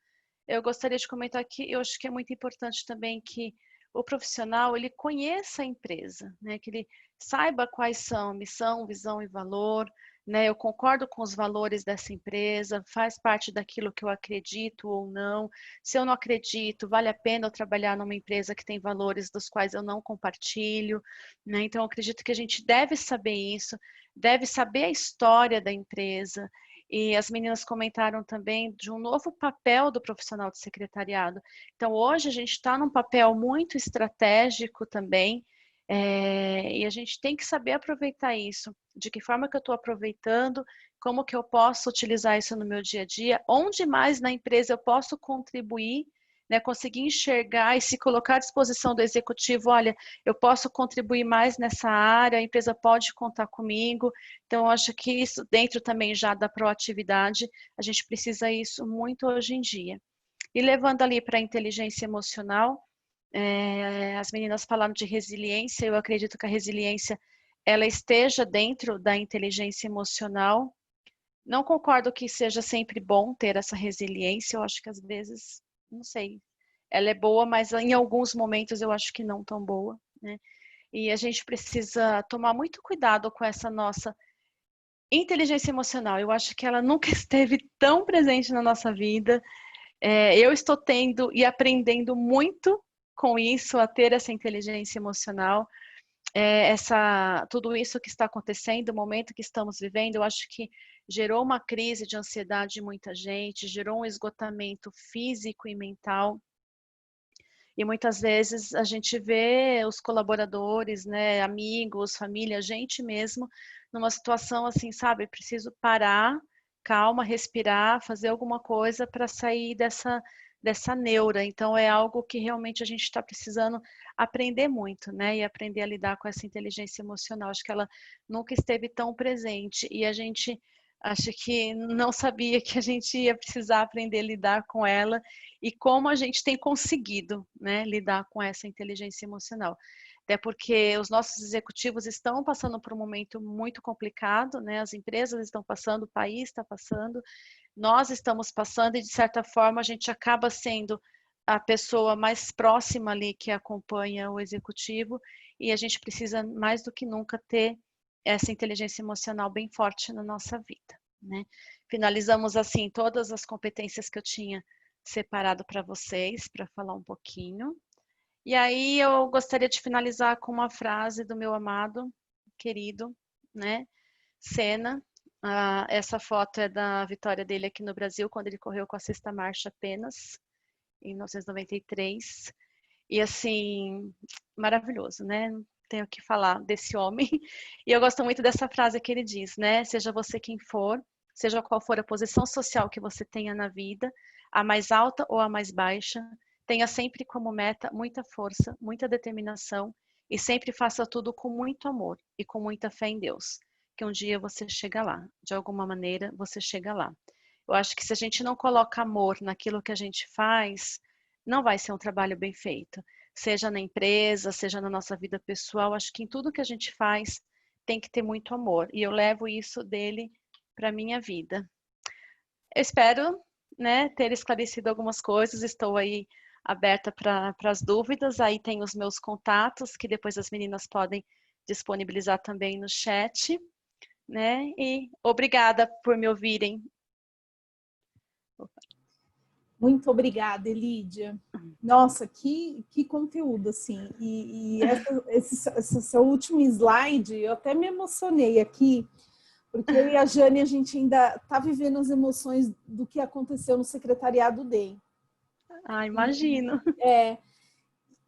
eu gostaria de comentar que eu acho que é muito importante também que o profissional ele conheça a empresa, né? Que ele saiba quais são missão, visão e valor, né? Eu concordo com os valores dessa empresa, faz parte daquilo que eu acredito ou não. Se eu não acredito, vale a pena eu trabalhar numa empresa que tem valores dos quais eu não compartilho, né? Então, eu acredito que a gente deve saber isso, deve saber a história da empresa. E as meninas comentaram também de um novo papel do profissional de secretariado. Então, hoje a gente está num papel muito estratégico também, e a gente tem que saber aproveitar isso. De que forma que eu estou aproveitando, como que eu posso utilizar isso no meu dia a dia, onde mais na empresa eu posso contribuir né? Conseguir enxergar e se colocar à disposição do executivo, olha, eu posso contribuir mais nessa área, a empresa pode contar comigo. Então, eu acho que isso, dentro também já da proatividade, a gente precisa isso muito hoje em dia. E levando ali para a inteligência emocional, as meninas falaram de resiliência, eu acredito que a resiliência ela esteja dentro da inteligência emocional. Não concordo que seja sempre bom ter essa resiliência, eu acho que às vezes, não sei, ela é boa, mas em alguns momentos eu acho que não tão boa, né? E a gente precisa tomar muito cuidado com essa nossa inteligência emocional. Eu acho que ela nunca esteve tão presente na nossa vida. Eu estou tendo e aprendendo muito com isso, a ter essa inteligência emocional. Tudo isso que está acontecendo, o momento que estamos vivendo, eu acho que gerou uma crise de ansiedade em muita gente, gerou um esgotamento físico e mental. E muitas vezes a gente vê os colaboradores, né, amigos, família, gente mesmo, numa situação assim, sabe, preciso parar, calma, respirar, fazer alguma coisa para sair dessa neura. Então é algo que realmente a gente está precisando aprender muito, né? E aprender a lidar com essa inteligência emocional. Acho que ela nunca esteve tão presente e a gente acho que não sabia que a gente ia precisar aprender a lidar com ela e como a gente tem conseguido, né, lidar com essa inteligência emocional. Até porque os nossos executivos estão passando por um momento muito complicado, né? As empresas estão passando, o país está passando, nós estamos passando e, de certa forma, a gente acaba sendo a pessoa mais próxima ali que acompanha o executivo e a gente precisa, mais do que nunca, ter essa inteligência emocional bem forte na nossa vida, né? Finalizamos, assim, todas as competências que eu tinha separado para vocês, para falar um pouquinho. E aí eu gostaria de finalizar com uma frase do meu amado, querido, né, Senna. Essa foto é da vitória dele aqui no Brasil, quando ele correu com a sexta marcha apenas, em 1993. E assim, maravilhoso, né? Não tenho o que falar desse homem. E eu gosto muito dessa frase que ele diz, né? Seja você quem for, seja qual for a posição social que você tenha na vida, a mais alta ou a mais baixa, tenha sempre como meta muita força, muita determinação e sempre faça tudo com muito amor e com muita fé em Deus, que um dia você chega lá. De alguma maneira, você chega lá. Eu acho que se a gente não coloca amor naquilo que a gente faz, não vai ser um trabalho bem feito. Seja na empresa, seja na nossa vida pessoal, acho que em tudo que a gente faz tem que ter muito amor. E eu levo isso dele para a minha vida. Eu espero, né, ter esclarecido algumas coisas, estou aí aberta para as dúvidas, aí tem os meus contatos, que depois as meninas podem disponibilizar também no chat, né, e obrigada por me ouvirem. Muito obrigada, Elídia. Nossa, que conteúdo, assim. E esse seu último slide, eu até me emocionei aqui, porque eu e a Jane, a gente ainda está vivendo as emoções do que aconteceu no secretariado DEM. Ah, imagino.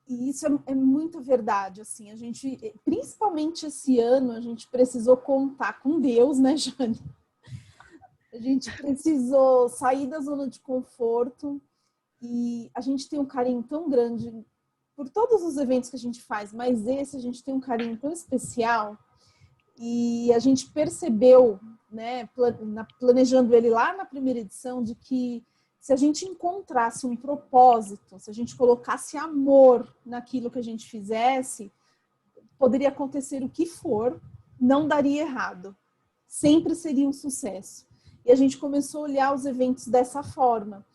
E isso é muito verdade, assim. A gente, principalmente esse ano, a gente precisou contar com Deus, né, Jane? A gente precisou sair da zona de conforto e a gente tem um carinho tão grande por todos os eventos que a gente faz, mas esse a gente tem um carinho tão especial e a gente percebeu, né, planejando ele lá na primeira edição, de que se a gente encontrasse um propósito, se a gente colocasse amor naquilo que a gente fizesse, poderia acontecer o que for, não daria errado. Sempre seria um sucesso. E a gente começou a olhar os eventos dessa forma.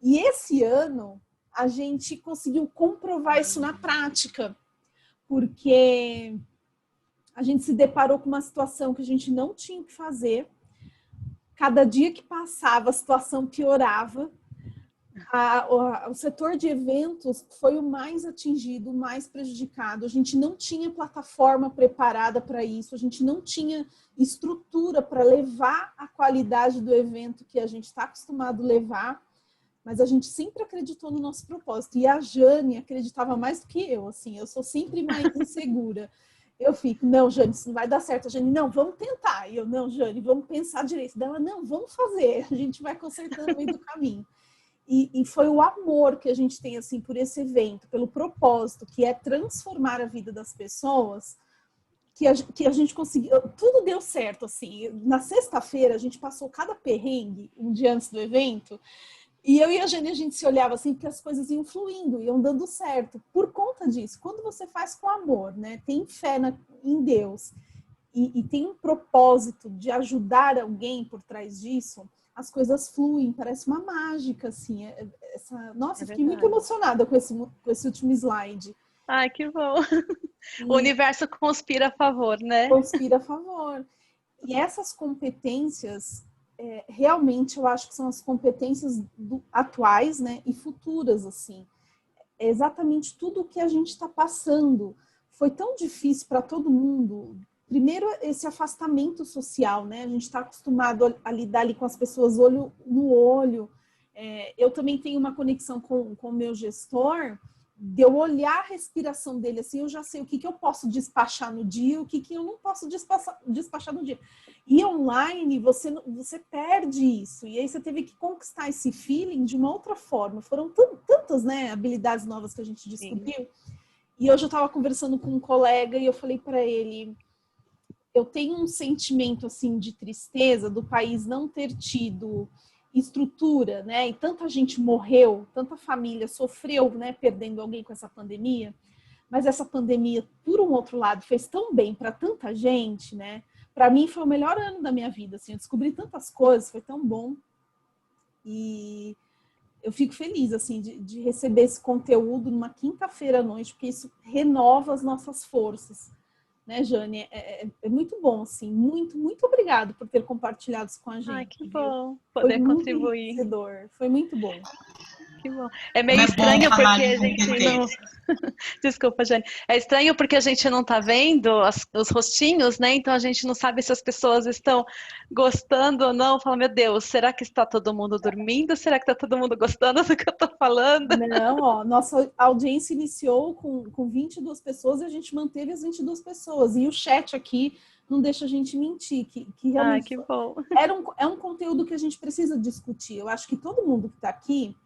E esse ano, a gente conseguiu comprovar isso na prática, porque a gente se deparou com uma situação que a gente não tinha o que fazer. Cada dia que passava, a situação piorava. O setor de eventos foi o mais atingido, o mais prejudicado. A gente não tinha plataforma preparada para isso, a gente não tinha estrutura para levar a qualidade do evento que a gente está acostumado a levar, mas a gente sempre acreditou no nosso propósito. E a Jane acreditava mais do que eu, assim, eu sou sempre mais insegura. Eu fico, não, Jane, isso não vai dar certo. A Jane, não, vamos tentar. E eu, não, Jane, vamos pensar direito. Dela, não, vamos fazer. A gente vai consertando no meio do caminho. E foi o amor que a gente tem, assim, por esse evento, pelo propósito, que é transformar a vida das pessoas, que a gente conseguiu, tudo deu certo, assim. Na sexta-feira, a gente passou cada perrengue, um dia antes do evento, e eu e a Jane, a gente se olhava assim, porque as coisas iam fluindo, iam dando certo. Por conta disso, quando você faz com amor, né, tem fé em Deus, e tem um propósito de ajudar alguém por trás disso, as coisas fluem, parece uma mágica, assim. Nossa, fiquei muito emocionada com esse último slide. Ai, que bom. O universo conspira a favor, né? Conspira a favor. E essas competências, realmente, eu acho que são as competências atuais, né, e futuras, assim. É exatamente tudo o que a gente está passando. Foi tão difícil para todo mundo. Primeiro, esse afastamento social, né? A gente está acostumado a lidar ali com as pessoas olho no olho. Eu também tenho uma conexão com o meu gestor, de eu olhar a respiração dele, assim, eu já sei o que eu posso despachar no dia, o que eu não posso despachar no dia. E online, você perde isso. E aí você teve que conquistar esse feeling de uma outra forma. Foram tantas, né, habilidades novas que a gente descobriu. Sim. E hoje eu estava conversando com um colega e eu falei para ele... Eu tenho um sentimento, assim, de tristeza do país não ter tido estrutura, né? E tanta gente morreu, tanta família sofreu, né? Perdendo alguém com essa pandemia. Mas essa pandemia, por um outro lado, fez tão bem para tanta gente, né? Para mim foi o melhor ano da minha vida, assim. Eu descobri tantas coisas, foi tão bom. E eu fico feliz, assim, de receber esse conteúdo numa quinta-feira à noite, porque isso renova as nossas forças. Né, Jane? É muito bom, assim. Muito, muito obrigado por ter compartilhado isso com a gente. Ai, que bom poder contribuir. Foi muito bom. Que bom. É meio estranho porque a gente não... Desculpa, Jane. É estranho porque a gente não está vendo os rostinhos, né? Então a gente não sabe se as pessoas estão gostando ou não. Fala, meu Deus, será que está todo mundo dormindo? Será que está todo mundo gostando do que eu estou falando? Não, ó, nossa audiência iniciou com 22 pessoas e a gente manteve as 22 pessoas. E o chat aqui não deixa a gente mentir, que realmente que bom. É um conteúdo que a gente precisa discutir. Eu acho que todo mundo que está aqui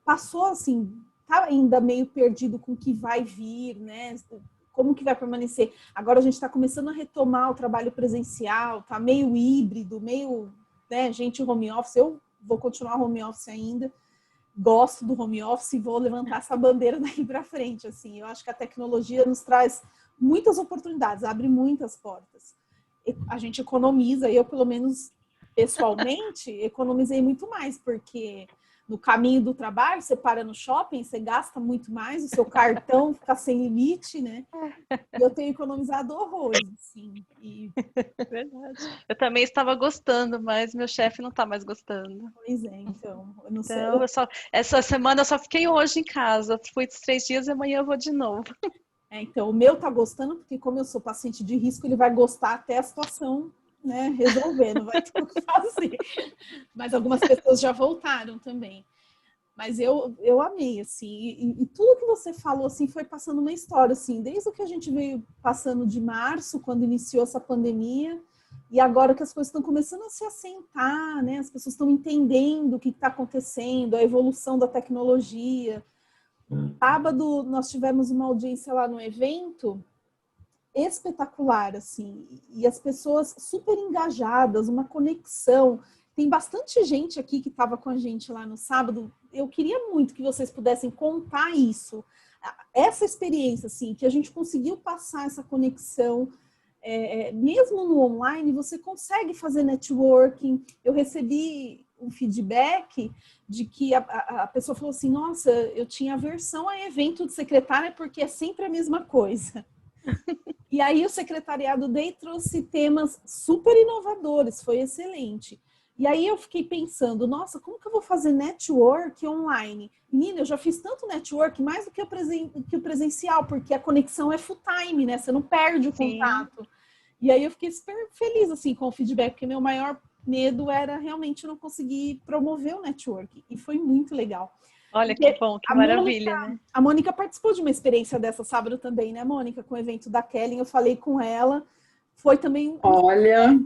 passou, assim, tá ainda meio perdido com o que vai vir, né? Como que vai permanecer. Agora a gente está começando a retomar o trabalho presencial, tá meio híbrido, meio, né, gente home office. Eu vou continuar home office ainda, gosto do home office e vou levantar essa bandeira daqui para frente, assim. Eu acho que a tecnologia nos traz muitas oportunidades, abre muitas portas. A gente economiza, eu pelo menos pessoalmente economizei muito mais, porque no caminho do trabalho, você para no shopping, você gasta muito mais, o seu cartão fica sem limite, né? E eu tenho economizado horrores, assim. Verdade. Eu também estava gostando, mas meu chefe não está mais gostando. Pois é, então. Eu não sei. Essa semana eu só fiquei hoje em casa. Fui 3 dias e amanhã eu vou de novo. Então, o meu tá gostando, porque como eu sou paciente de risco, ele vai gostar até a situação, né, resolver, não vai ter o que fazer. Mas algumas pessoas já voltaram também. Mas eu amei, assim, e tudo que você falou, assim, foi passando uma história, assim, desde o que a gente veio passando de março, quando iniciou essa pandemia, e agora que as coisas estão começando a se assentar, né, as pessoas estão entendendo o que está acontecendo, a evolução da tecnologia. Sábado, nós tivemos uma audiência lá no evento, espetacular, assim, e as pessoas super engajadas, uma conexão. Tem bastante gente aqui que estava com a gente lá no sábado. Eu queria muito que vocês pudessem contar isso, essa experiência, assim, que a gente conseguiu passar essa conexão. Mesmo no online, você consegue fazer networking. Eu recebi um feedback de que a pessoa falou assim, nossa, eu tinha aversão a evento de secretária porque é sempre a mesma coisa. E aí o Secretariado Day trouxe temas super inovadores, foi excelente. E aí eu fiquei pensando, nossa, como que eu vou fazer network online? Menina, eu já fiz tanto network, mais do que o presencial, porque a conexão é full time, né? Você não perde o contato. E aí eu fiquei super feliz, assim, com o feedback, porque meu maior medo era realmente não conseguir promover o network. E foi muito legal. Olha que bom, que maravilha, né? A Mônica participou de uma experiência dessa sábado também, né, Mônica? Com o evento da Kelly, eu falei com ela. Foi também... Olha...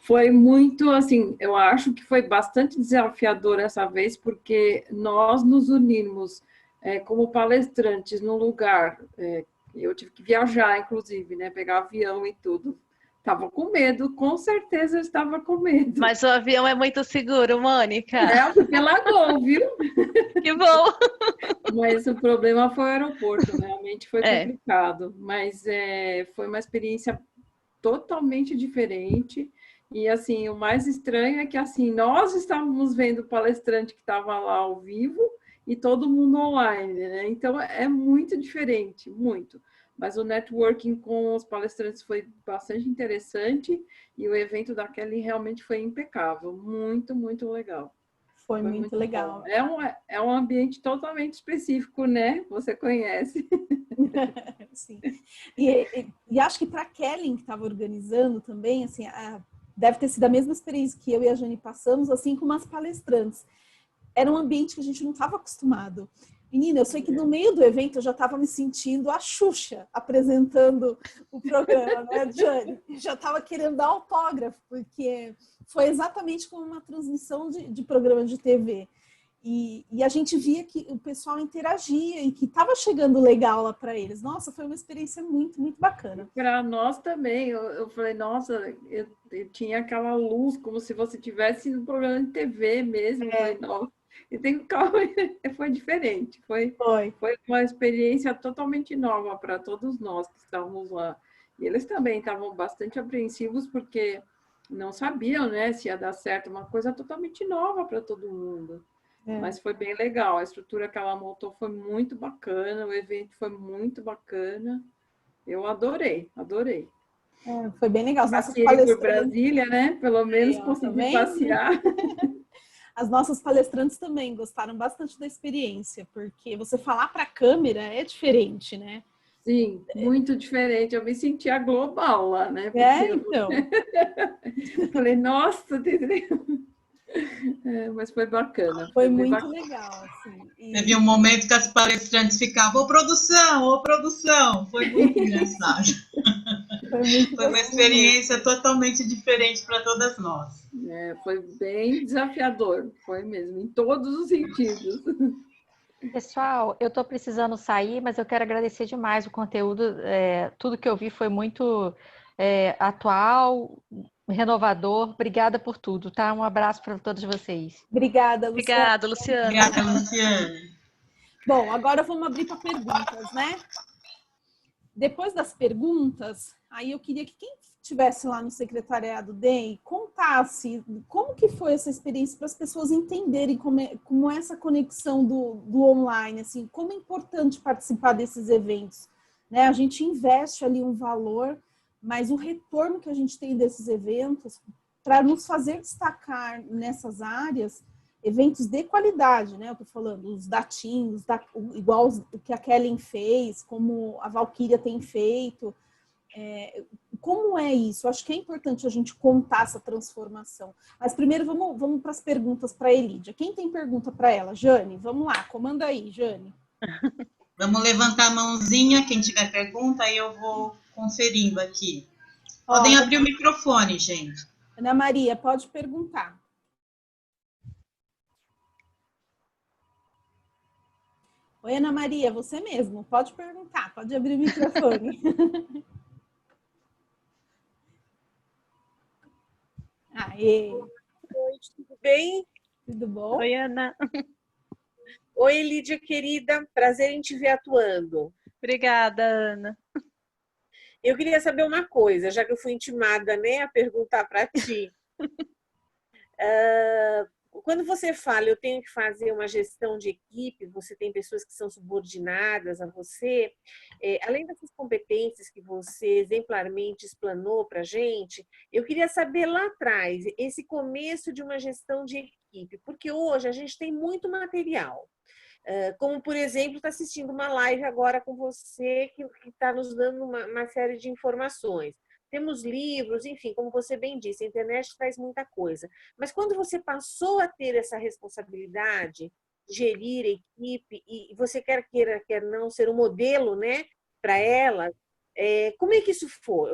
Foi muito, assim, eu acho que foi bastante desafiador essa vez, porque nós nos unimos como palestrantes num lugar, eu tive que viajar, inclusive, né, pegar avião e tudo. Estava com medo, com certeza eu estava com medo. Mas o avião é muito seguro, Mônica. Porque largou, viu? Que bom! Mas o problema foi o aeroporto, realmente foi complicado. Mas foi uma experiência totalmente diferente. E, assim, o mais estranho é que, assim, nós estávamos vendo o palestrante que estava lá ao vivo e todo mundo online, né? Então, é muito diferente, muito. Mas o networking com os palestrantes foi bastante interessante e o evento da Kelly realmente foi impecável. Muito, muito legal. Foi muito legal. É um ambiente totalmente específico, né? Você conhece. Sim. E acho que para a Kelly, que estava organizando também, assim, deve ter sido a mesma experiência que eu e a Jane passamos, assim como as palestrantes. Era um ambiente que a gente não estava acostumado. Menina, eu sei que no meio do evento eu já estava me sentindo a Xuxa apresentando o programa, né, Jane? Já estava querendo dar autógrafo, porque foi exatamente como uma transmissão de programa de TV. E a gente via que o pessoal interagia e que estava chegando legal lá para eles. Nossa, foi uma experiência muito, muito bacana. Para nós também. Eu falei, nossa, eu tinha aquela luz como se você tivesse no programa de TV mesmo. Eu falei, nossa, e tem foi diferente. Foi uma experiência totalmente nova para todos nós que estávamos lá. E eles também estavam bastante apreensivos porque não sabiam, né, se ia dar certo. Uma coisa totalmente nova para todo mundo. Mas foi bem legal, a estrutura que ela montou foi muito bacana, o evento foi muito bacana, eu adorei. Foi bem legal. As nossas palestrantes... por Brasília, né? Pelo menos consegui passear. As nossas palestrantes também gostaram bastante da experiência, porque você falar para a câmera é diferente, né? Sim, muito diferente. Eu me sentia global lá, né? Então. Falei, nossa, entendeu? Mas foi bacana. Foi muito legal. Assim. Teve um momento que as palestrantes ficavam, ô produção! Foi muito engraçado. Foi uma experiência totalmente diferente para todas nós. Foi bem desafiador, foi mesmo, em todos os sentidos. Pessoal, eu estou precisando sair, mas eu quero agradecer demais o conteúdo. Tudo que eu vi foi muito atual, renovador. Obrigada por tudo, tá? Um abraço para todos vocês. Obrigada, Luciana. Obrigada, Luciana. Obrigada, Luciana. Bom, agora vamos abrir para perguntas, né? Depois das perguntas, aí eu queria que quem estivesse lá no secretariado DEM contasse como que foi essa experiência para as pessoas entenderem como é essa conexão do online, assim, como é importante participar desses eventos, né? A gente investe ali um valor, mas o retorno que a gente tem desses eventos para nos fazer destacar nessas áreas, eventos de qualidade, né? Eu tô falando, os datinhos, igual o que a Kellen fez, como a Valquíria tem feito. Como é isso? Acho que é importante a gente contar essa transformação. Mas primeiro vamos para as perguntas para a Elídia. Quem tem pergunta para ela? Jane, vamos lá, comanda aí, Jane. Vamos levantar a mãozinha, quem tiver pergunta, aí eu vou conferindo aqui. Podem abrir o microfone, gente. Ana Maria, pode perguntar. Oi, Ana Maria, você mesmo, pode perguntar, pode abrir o microfone. Aê! Boa noite, tudo bem? Tudo bom? Oi, Ana. Oi, Lídia, querida, prazer em te ver atuando. Obrigada, Ana. Eu queria saber uma coisa, já que eu fui intimada, né, a perguntar para ti. Quando você fala, eu tenho que fazer uma gestão de equipe, você tem pessoas que são subordinadas a você, além dessas competências que você exemplarmente explanou para a gente, eu queria saber lá atrás, esse começo de uma gestão de equipe, porque hoje a gente tem muito material. Como, por exemplo, está assistindo uma live agora com você que está nos dando uma série de informações. Temos livros, enfim, como você bem disse, a internet traz muita coisa. Mas quando você passou a ter essa responsabilidade, gerir a equipe, e você quer queira, quer não, ser um modelo, né, para ela, como é que isso foi?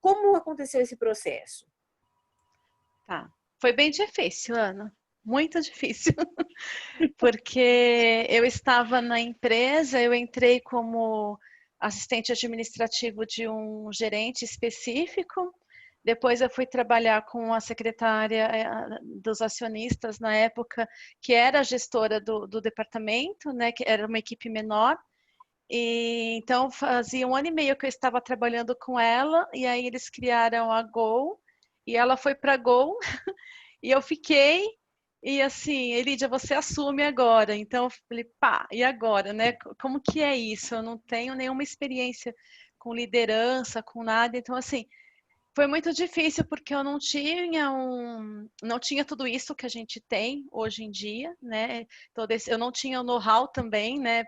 Como aconteceu esse processo? Tá. Foi bem difícil, Ana. Muito difícil. Porque eu estava na empresa, eu entrei como assistente administrativo de um gerente específico. Depois eu fui trabalhar com a secretária dos acionistas na época, que era a gestora do departamento, né, que era uma equipe menor. E então fazia 1 ano e meio que eu estava trabalhando com ela, e aí eles criaram a Gol, e ela foi para a Gol, e eu fiquei, e assim, Elídia, você assume agora. Então eu falei, pá, e agora, né? Como que é isso? Eu não tenho nenhuma experiência com liderança, com nada, então assim, foi muito difícil porque eu não tinha tudo isso que a gente tem hoje em dia, né? Eu não tinha o know-how também, né,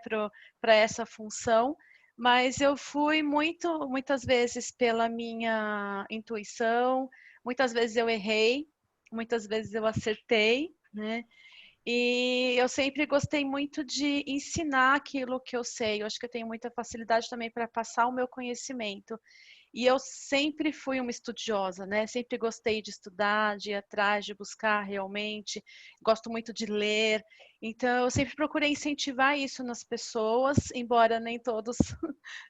para essa função, mas eu fui muitas vezes pela minha intuição, muitas vezes eu errei, muitas vezes eu acertei, né? E eu sempre gostei muito de ensinar aquilo que eu sei. Eu acho que eu tenho muita facilidade também para passar o meu conhecimento. E eu sempre fui uma estudiosa, né? Sempre gostei de estudar, de ir atrás, de buscar realmente. Gosto muito de ler. Então, eu sempre procurei incentivar isso nas pessoas, embora nem todos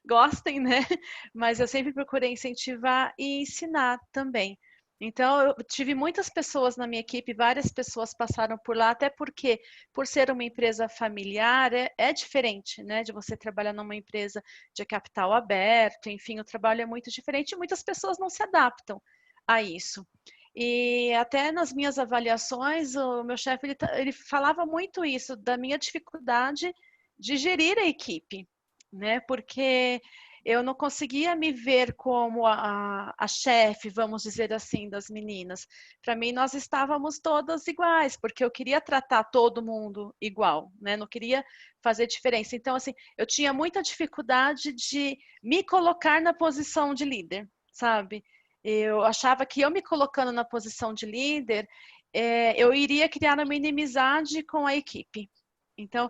gostem, né? Mas eu sempre procurei incentivar e ensinar também. Então, eu tive muitas pessoas na minha equipe, várias pessoas passaram por lá, até porque, por ser uma empresa familiar, é diferente, né? De você trabalhar numa empresa de capital aberto, enfim, o trabalho é muito diferente e muitas pessoas não se adaptam a isso. E até nas minhas avaliações, o meu chefe, ele falava muito isso, da minha dificuldade de gerir a equipe, né? Porque eu não conseguia me ver como a chefe, vamos dizer assim, das meninas. Para mim, nós estávamos todas iguais, porque eu queria tratar todo mundo igual, né? Não queria fazer diferença. Então, assim, eu tinha muita dificuldade de me colocar na posição de líder, sabe? Eu achava que eu me colocando na posição de líder, eu iria criar uma inimizade com a equipe. Então,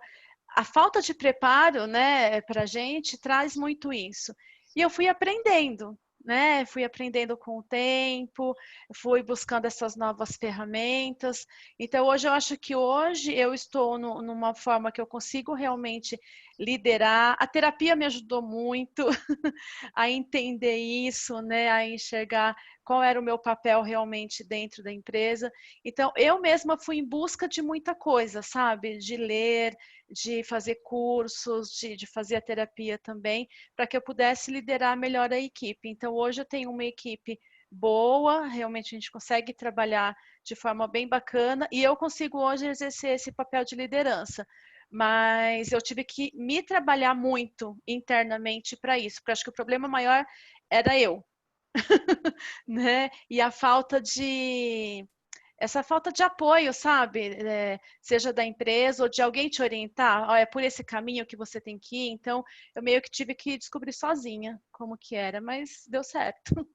a falta de preparo, né, para a gente traz muito isso. E eu fui aprendendo, né? Fui aprendendo com o tempo, fui buscando essas novas ferramentas. Então, hoje eu acho que hoje eu estou numa forma que eu consigo realmente liderar. A terapia me ajudou muito a entender isso, né? A enxergar qual era o meu papel realmente dentro da empresa. Então, eu mesma fui em busca de muita coisa, sabe? De ler, de fazer cursos, de fazer a terapia também, para que eu pudesse liderar melhor a equipe. Então, hoje eu tenho uma equipe boa, realmente a gente consegue trabalhar de forma bem bacana e eu consigo hoje exercer esse papel de liderança. Mas eu tive que me trabalhar muito internamente para isso, porque acho que o problema maior era eu, né? E essa falta de apoio, sabe? Seja da empresa ou de alguém te orientar, é por esse caminho que você tem que ir. Então, eu meio que tive que descobrir sozinha como que era, mas deu certo.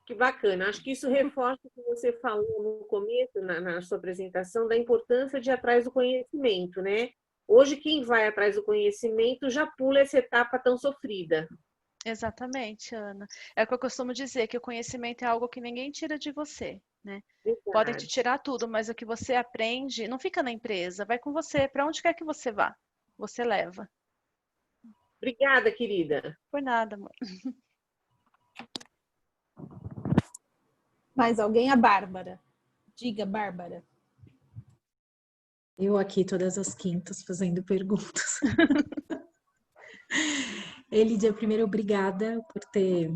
Que bacana. Acho que isso reforça o que você falou no começo, na sua apresentação, da importância de ir atrás do conhecimento, né? Hoje, quem vai atrás do conhecimento já pula essa etapa tão sofrida. Exatamente, Ana. É o que eu costumo dizer, que o conhecimento é algo que ninguém tira de você, né? Verdade. Podem te tirar tudo, mas o que você aprende não fica na empresa, vai com você, para onde quer que você vá, você leva. Obrigada, querida. Por nada, amor. Mais alguém? A Bárbara. Diga, Bárbara. Eu aqui todas as quintas fazendo perguntas. Elídia, primeiro, obrigada por ter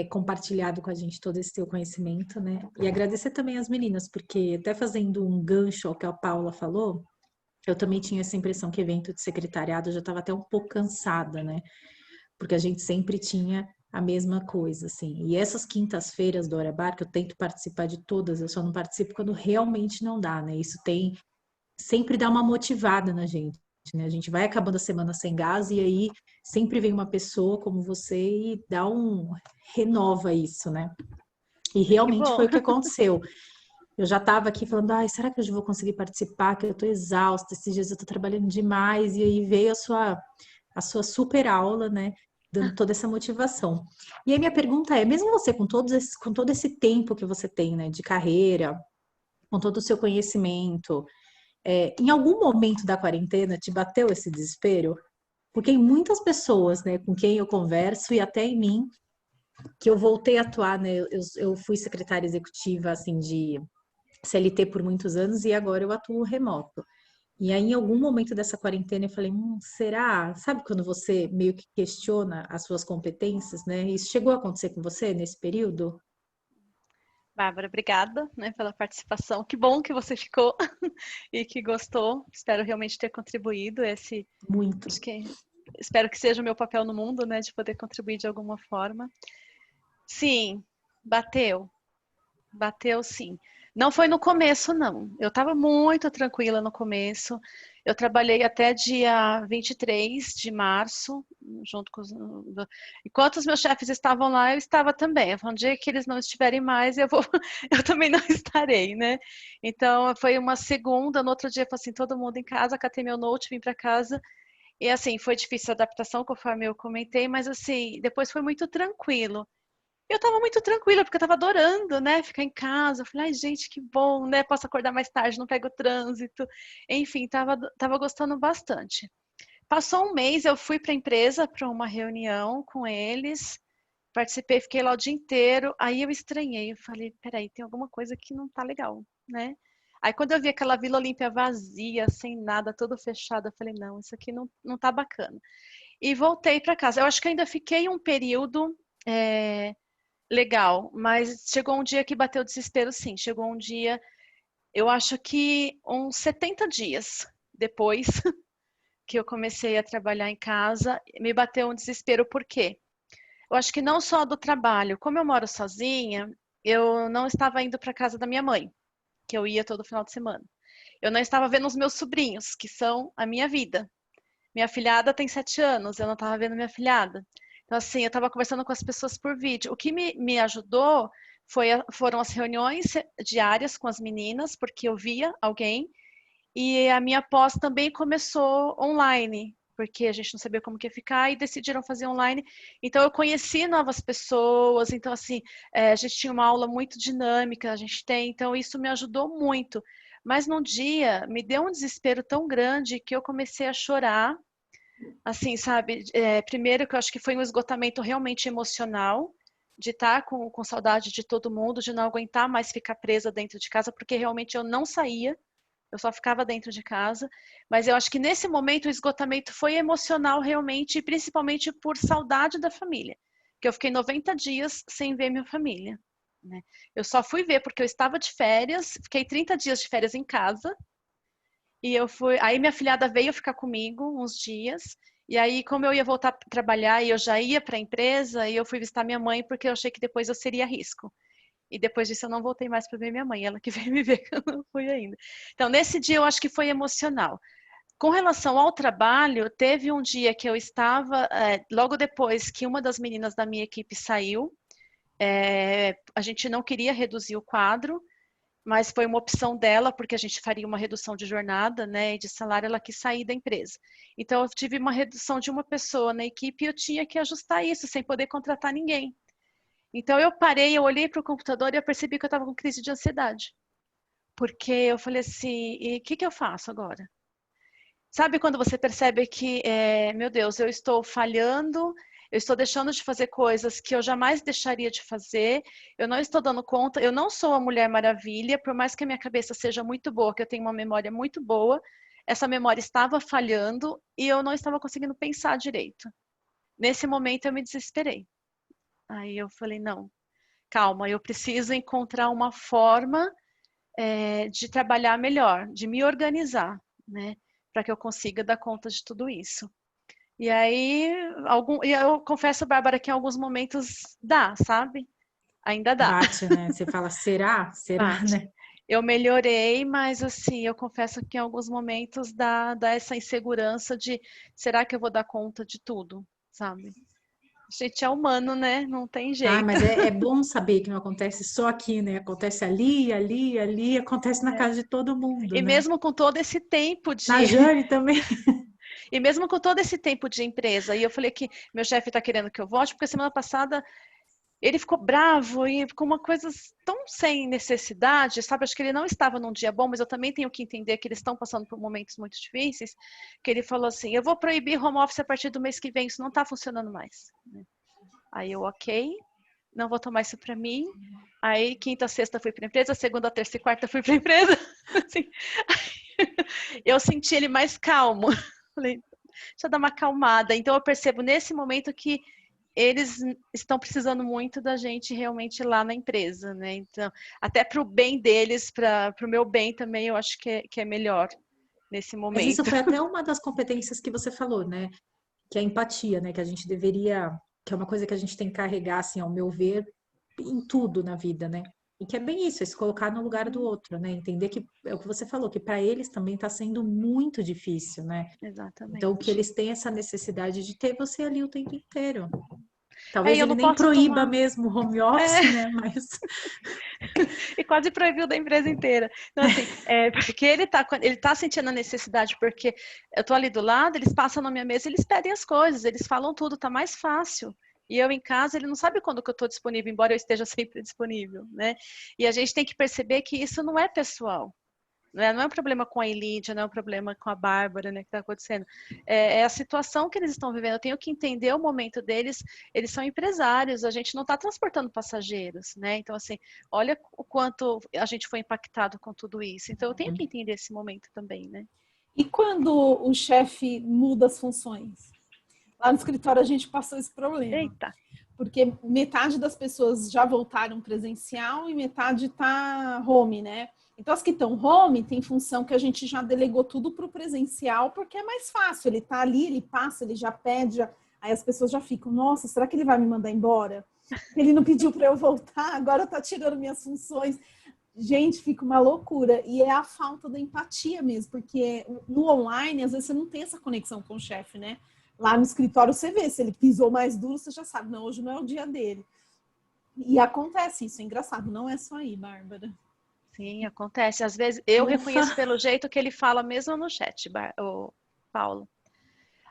compartilhado com a gente todo esse teu conhecimento, né? E agradecer também às meninas, porque até fazendo um gancho ao que a Paula falou, eu também tinha essa impressão que evento de secretariado eu já estava até um pouco cansada, né? Porque a gente sempre tinha a mesma coisa, assim. E essas quintas-feiras do Hora Bar, que eu tento participar de todas, eu só não participo quando realmente não dá, né? Isso sempre dá uma motivada na gente, né? A gente vai acabando a semana sem gás e aí sempre vem uma pessoa como você e renova isso, né? E realmente foi o que aconteceu. Eu já estava aqui falando, será que hoje eu vou conseguir participar? Que eu tô exausta, esses dias eu tô trabalhando demais. E aí veio a sua super aula, né? dando toda essa motivação. E aí minha pergunta é, mesmo você com todo esse tempo que você tem, né, de carreira, com todo o seu conhecimento, em algum momento da quarentena te bateu esse desespero? Porque em muitas pessoas, né, com quem eu converso e até em mim, que eu voltei a atuar, né, eu fui secretária executiva, assim, de CLT por muitos anos e agora eu atuo remoto. E aí, em algum momento dessa quarentena, eu falei, será? Sabe quando você meio que questiona as suas competências, né? Isso chegou a acontecer com você nesse período? Bárbara, obrigada, né, pela participação. Que bom que você ficou e que gostou. Espero realmente ter contribuído. Muito. Espero que seja o meu papel no mundo, né, de poder contribuir de alguma forma. Sim, bateu. Bateu, sim. Não foi no começo, não. Eu estava muito tranquila no começo. Eu trabalhei até dia 23 de março, junto com os... Enquanto os meus chefes estavam lá, eu estava também. Um dia que eles não estiverem mais, eu também não estarei, né? Então, foi uma segunda. No outro dia, foi assim, todo mundo em casa, catei meu note, vim para casa. E, assim, foi difícil a adaptação, conforme eu comentei, mas, assim, depois foi muito tranquilo. Eu estava muito tranquila, porque eu estava adorando, né? Ficar em casa. Eu falei, ai, gente, que bom, né? Posso acordar mais tarde, não pego o trânsito. Enfim, tava gostando bastante. Passou um mês, eu fui para a empresa para uma reunião com eles. Participei, fiquei lá o dia inteiro. Aí eu estranhei, eu falei, peraí, tem alguma coisa que não tá legal, né? Aí quando eu vi aquela Vila Olímpia vazia, sem nada, tudo fechado, eu falei, não, isso aqui não tá bacana. E voltei para casa. Eu acho que ainda fiquei um período... legal, mas chegou um dia que bateu desespero, sim. Chegou um dia, eu acho que uns 70 dias depois que eu comecei a trabalhar em casa, me bateu um desespero. Por quê? Eu acho que não só do trabalho. Como eu moro sozinha, eu não estava indo para casa da minha mãe, que eu ia todo final de semana. Eu não estava vendo os meus sobrinhos, que são a minha vida. Minha filhada tem 7 anos, eu não estava vendo minha filhada. Então, assim, eu estava conversando com as pessoas por vídeo. O que me ajudou foram as reuniões diárias com as meninas, porque eu via alguém. E a minha pós também começou online, porque a gente não sabia como que ia ficar e decidiram fazer online. Então, eu conheci novas pessoas. Então, assim, a gente tinha uma aula muito dinâmica, a gente tem. Então, isso me ajudou muito. Mas num dia, me deu um desespero tão grande que eu comecei a chorar. Assim, sabe, primeiro que eu acho que foi um esgotamento realmente emocional, de estar com saudade de todo mundo, de não aguentar mais ficar presa dentro de casa, porque realmente eu não saía, eu só ficava dentro de casa. Mas eu acho que nesse momento o esgotamento foi emocional realmente, e principalmente por saudade da família, que eu fiquei 90 dias sem ver minha família, né? Eu só fui ver porque eu estava de férias, fiquei 30 dias de férias em casa. E aí minha filhada veio ficar comigo uns dias, e aí como eu ia voltar a trabalhar e eu já ia para a empresa, e eu fui visitar minha mãe porque eu achei que depois eu seria risco. E depois disso eu não voltei mais para ver minha mãe, ela que veio me ver, que eu não fui ainda. Então nesse dia eu acho que foi emocional. Com relação ao trabalho, teve um dia que eu estava, logo depois que uma das meninas da minha equipe saiu, a gente não queria reduzir o quadro, mas foi uma opção dela, porque a gente faria uma redução de jornada, né, e de salário, ela quis sair da empresa. Então, eu tive uma redução de uma pessoa na equipe e eu tinha que ajustar isso, sem poder contratar ninguém. Então, eu parei, eu olhei para o computador e eu percebi que eu estava com crise de ansiedade. Porque eu falei assim, e o que eu faço agora? Sabe quando você percebe que, meu Deus, eu estou falhando, eu estou deixando de fazer coisas que eu jamais deixaria de fazer, eu não estou dando conta, eu não sou a Mulher Maravilha, por mais que a minha cabeça seja muito boa, que eu tenho uma memória muito boa, essa memória estava falhando e eu não estava conseguindo pensar direito. Nesse momento eu me desesperei. Aí eu falei, não, calma, eu preciso encontrar uma forma de trabalhar melhor, de me organizar, né, para que eu consiga dar conta de tudo isso. E aí, eu confesso, Bárbara, que em alguns momentos dá, sabe? Ainda dá. Bate, né? Você fala, será? Será, Bate. Né? Eu melhorei, mas assim, eu confesso que em alguns momentos dá essa insegurança de, será que eu vou dar conta de tudo, sabe? A gente é humano, né? Não tem jeito. Mas é bom saber que não acontece só aqui, né? Acontece ali, acontece na casa de todo mundo, E né? mesmo com todo esse tempo de... Na Jane também. E mesmo com todo esse tempo de empresa, e eu falei que meu chefe está querendo que eu volte, porque semana passada ele ficou bravo e com uma coisa tão sem necessidade, sabe? Acho que ele não estava num dia bom, mas eu também tenho que entender que eles estão passando por momentos muito difíceis, que ele falou assim, eu vou proibir home office a partir do mês que vem, isso não está funcionando mais. Aí eu, ok, não vou tomar isso para mim. Aí quinta, sexta fui para a empresa, segunda, terça e quarta fui para a empresa. Assim, eu senti ele mais calmo. Falei, deixa eu dar uma acalmada. Então eu percebo nesse momento que eles estão precisando muito da gente realmente lá na empresa, né? Então, até para o bem deles, para o meu bem também, eu acho que é melhor nesse momento. Mas isso foi até uma das competências que você falou, né? Que é a empatia, né? Que a gente deveria, que é uma coisa que a gente tem que carregar, assim, ao meu ver, em tudo na vida, né? E que é bem isso, é se colocar no lugar do outro, né? Entender que é o que você falou, que para eles também está sendo muito difícil, né? Exatamente. Então, que eles têm essa necessidade de ter você ali o tempo inteiro. Talvez eu ele não nem posso proíba tomar... mesmo o home office, né? Mas... E quase proibiu da empresa inteira. Então, assim, porque ele tá sentindo a necessidade, porque eu tô ali do lado, eles passam na minha mesa, eles pedem as coisas, eles falam tudo, tá mais fácil. E eu em casa, ele não sabe quando que eu estou disponível, embora eu esteja sempre disponível, né? E a gente tem que perceber que isso não é pessoal. Não é um problema com a Elídia, não é um problema com a Bárbara, né, que está acontecendo. É a situação que eles estão vivendo. Eu tenho que entender o momento deles. Eles são empresários, a gente não está transportando passageiros, né? Então, assim, olha o quanto a gente foi impactado com tudo isso. Então, eu tenho que entender esse momento também, né? E quando o chefe muda as funções? Lá no escritório a gente passou esse problema. Eita! Porque metade das pessoas já voltaram presencial e metade está home, né? Então, as que estão home, tem função que a gente já delegou tudo para o presencial, porque é mais fácil. Ele está ali, ele passa, ele já pede, aí as pessoas já ficam, nossa, será que ele vai me mandar embora? Ele não pediu para eu voltar, agora está tirando minhas funções. Gente, fica uma loucura. E é a falta da empatia mesmo, porque no online, às vezes, você não tem essa conexão com o chefe, né? Lá no escritório você vê, se ele pisou mais duro, você já sabe, não, hoje não é o dia dele. E acontece isso, é engraçado, não é só aí, Bárbara. Sim, acontece. Às vezes eu reconheço pelo jeito que ele fala mesmo no chat, o Paulo.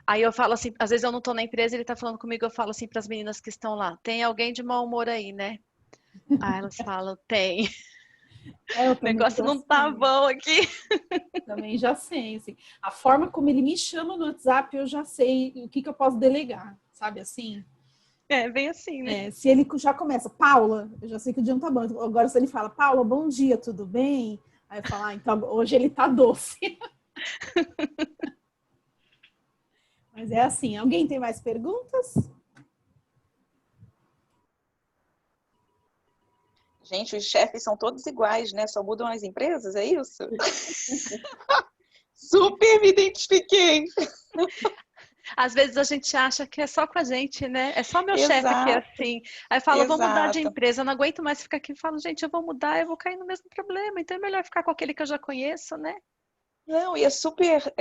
Aí eu falo assim, às vezes eu não tô na empresa, ele tá falando comigo, eu falo assim para as meninas que estão lá, tem alguém de mau humor aí, né? Aí elas falam, tem. O negócio não tá bom aqui. Também já sei, assim. A forma como ele me chama no WhatsApp, eu já sei o que eu posso delegar, sabe assim? É, bem assim, né? Se ele já começa, Paula, eu já sei que o dia não tá bom. Agora, se ele fala, Paula, bom dia, tudo bem? Aí eu falo, então hoje ele tá doce. Mas é assim, alguém tem mais perguntas? Gente, os chefes são todos iguais, né? Só mudam as empresas, é isso? Super me identifiquei. Às vezes a gente acha que é só com a gente, né? É só meu chefe que é assim. Aí fala, vou mudar de empresa, eu não aguento mais ficar aqui. Eu falo, gente, eu vou mudar, eu vou cair no mesmo problema. Então é melhor ficar com aquele que eu já conheço, né? Não, e é super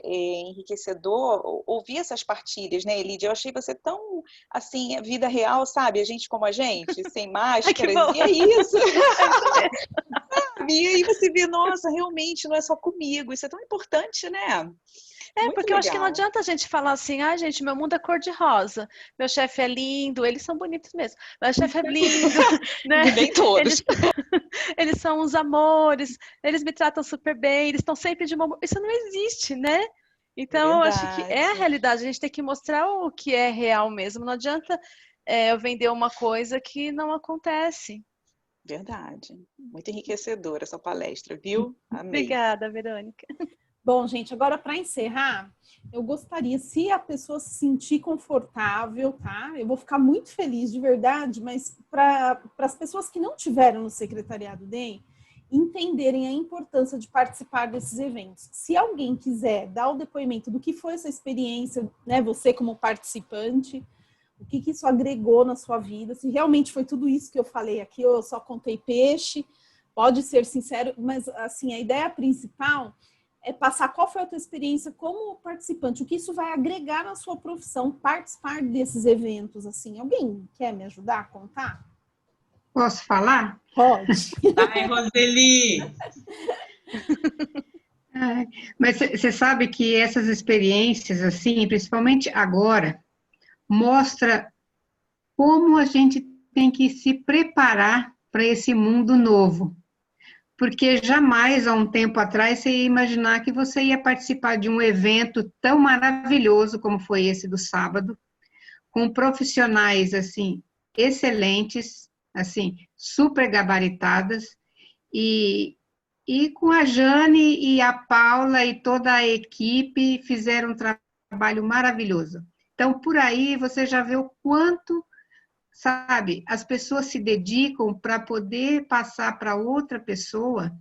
enriquecedor ouvir essas partilhas, né, Elídia? Eu achei você tão, assim, vida real, sabe? A gente como a gente, sem máscaras, e é isso. E aí você vê, nossa, realmente não é só comigo, isso é tão importante, né? Muito porque legal. Eu acho que não adianta a gente falar assim, ah, gente, meu mundo é cor-de-rosa, meu chefe é lindo, eles são bonitos mesmo, meu chefe é lindo, né? Nem todos. Eles são uns amores, eles me tratam super bem, eles estão sempre de bom humor. Isso não existe, né? Então, eu acho que é a realidade, a gente tem que mostrar o que é real mesmo, não adianta eu vender uma coisa que não acontece. Verdade, muito enriquecedora essa palestra, viu? Amei. Obrigada, Verônica. Bom, gente, agora para encerrar, eu gostaria, se a pessoa se sentir confortável, tá? Eu vou ficar muito feliz, de verdade, mas para as pessoas que não tiveram no Secretariado DEM, entenderem a importância de participar desses eventos. Se alguém quiser dar o depoimento do que foi essa experiência, né, você como participante, o que isso agregou na sua vida, se realmente foi tudo isso que eu falei aqui, ou eu só contei peixe, pode ser sincero, mas assim, a ideia principal é passar qual foi a tua experiência como participante, o que isso vai agregar na sua profissão, participar desses eventos, assim. Alguém quer me ajudar a contar? Posso falar? Pode. Vai, Roseli! Mas você sabe que essas experiências, assim, principalmente agora, mostra como a gente tem que se preparar para esse mundo novo. Porque jamais, há um tempo atrás, você ia imaginar que você ia participar de um evento tão maravilhoso como foi esse do sábado, com profissionais, assim, excelentes, assim, super gabaritadas, e com a Jane e a Paula e toda a equipe fizeram um trabalho maravilhoso. Então, por aí, você já vê o quanto, sabe, as pessoas se dedicam para poder passar para outra pessoa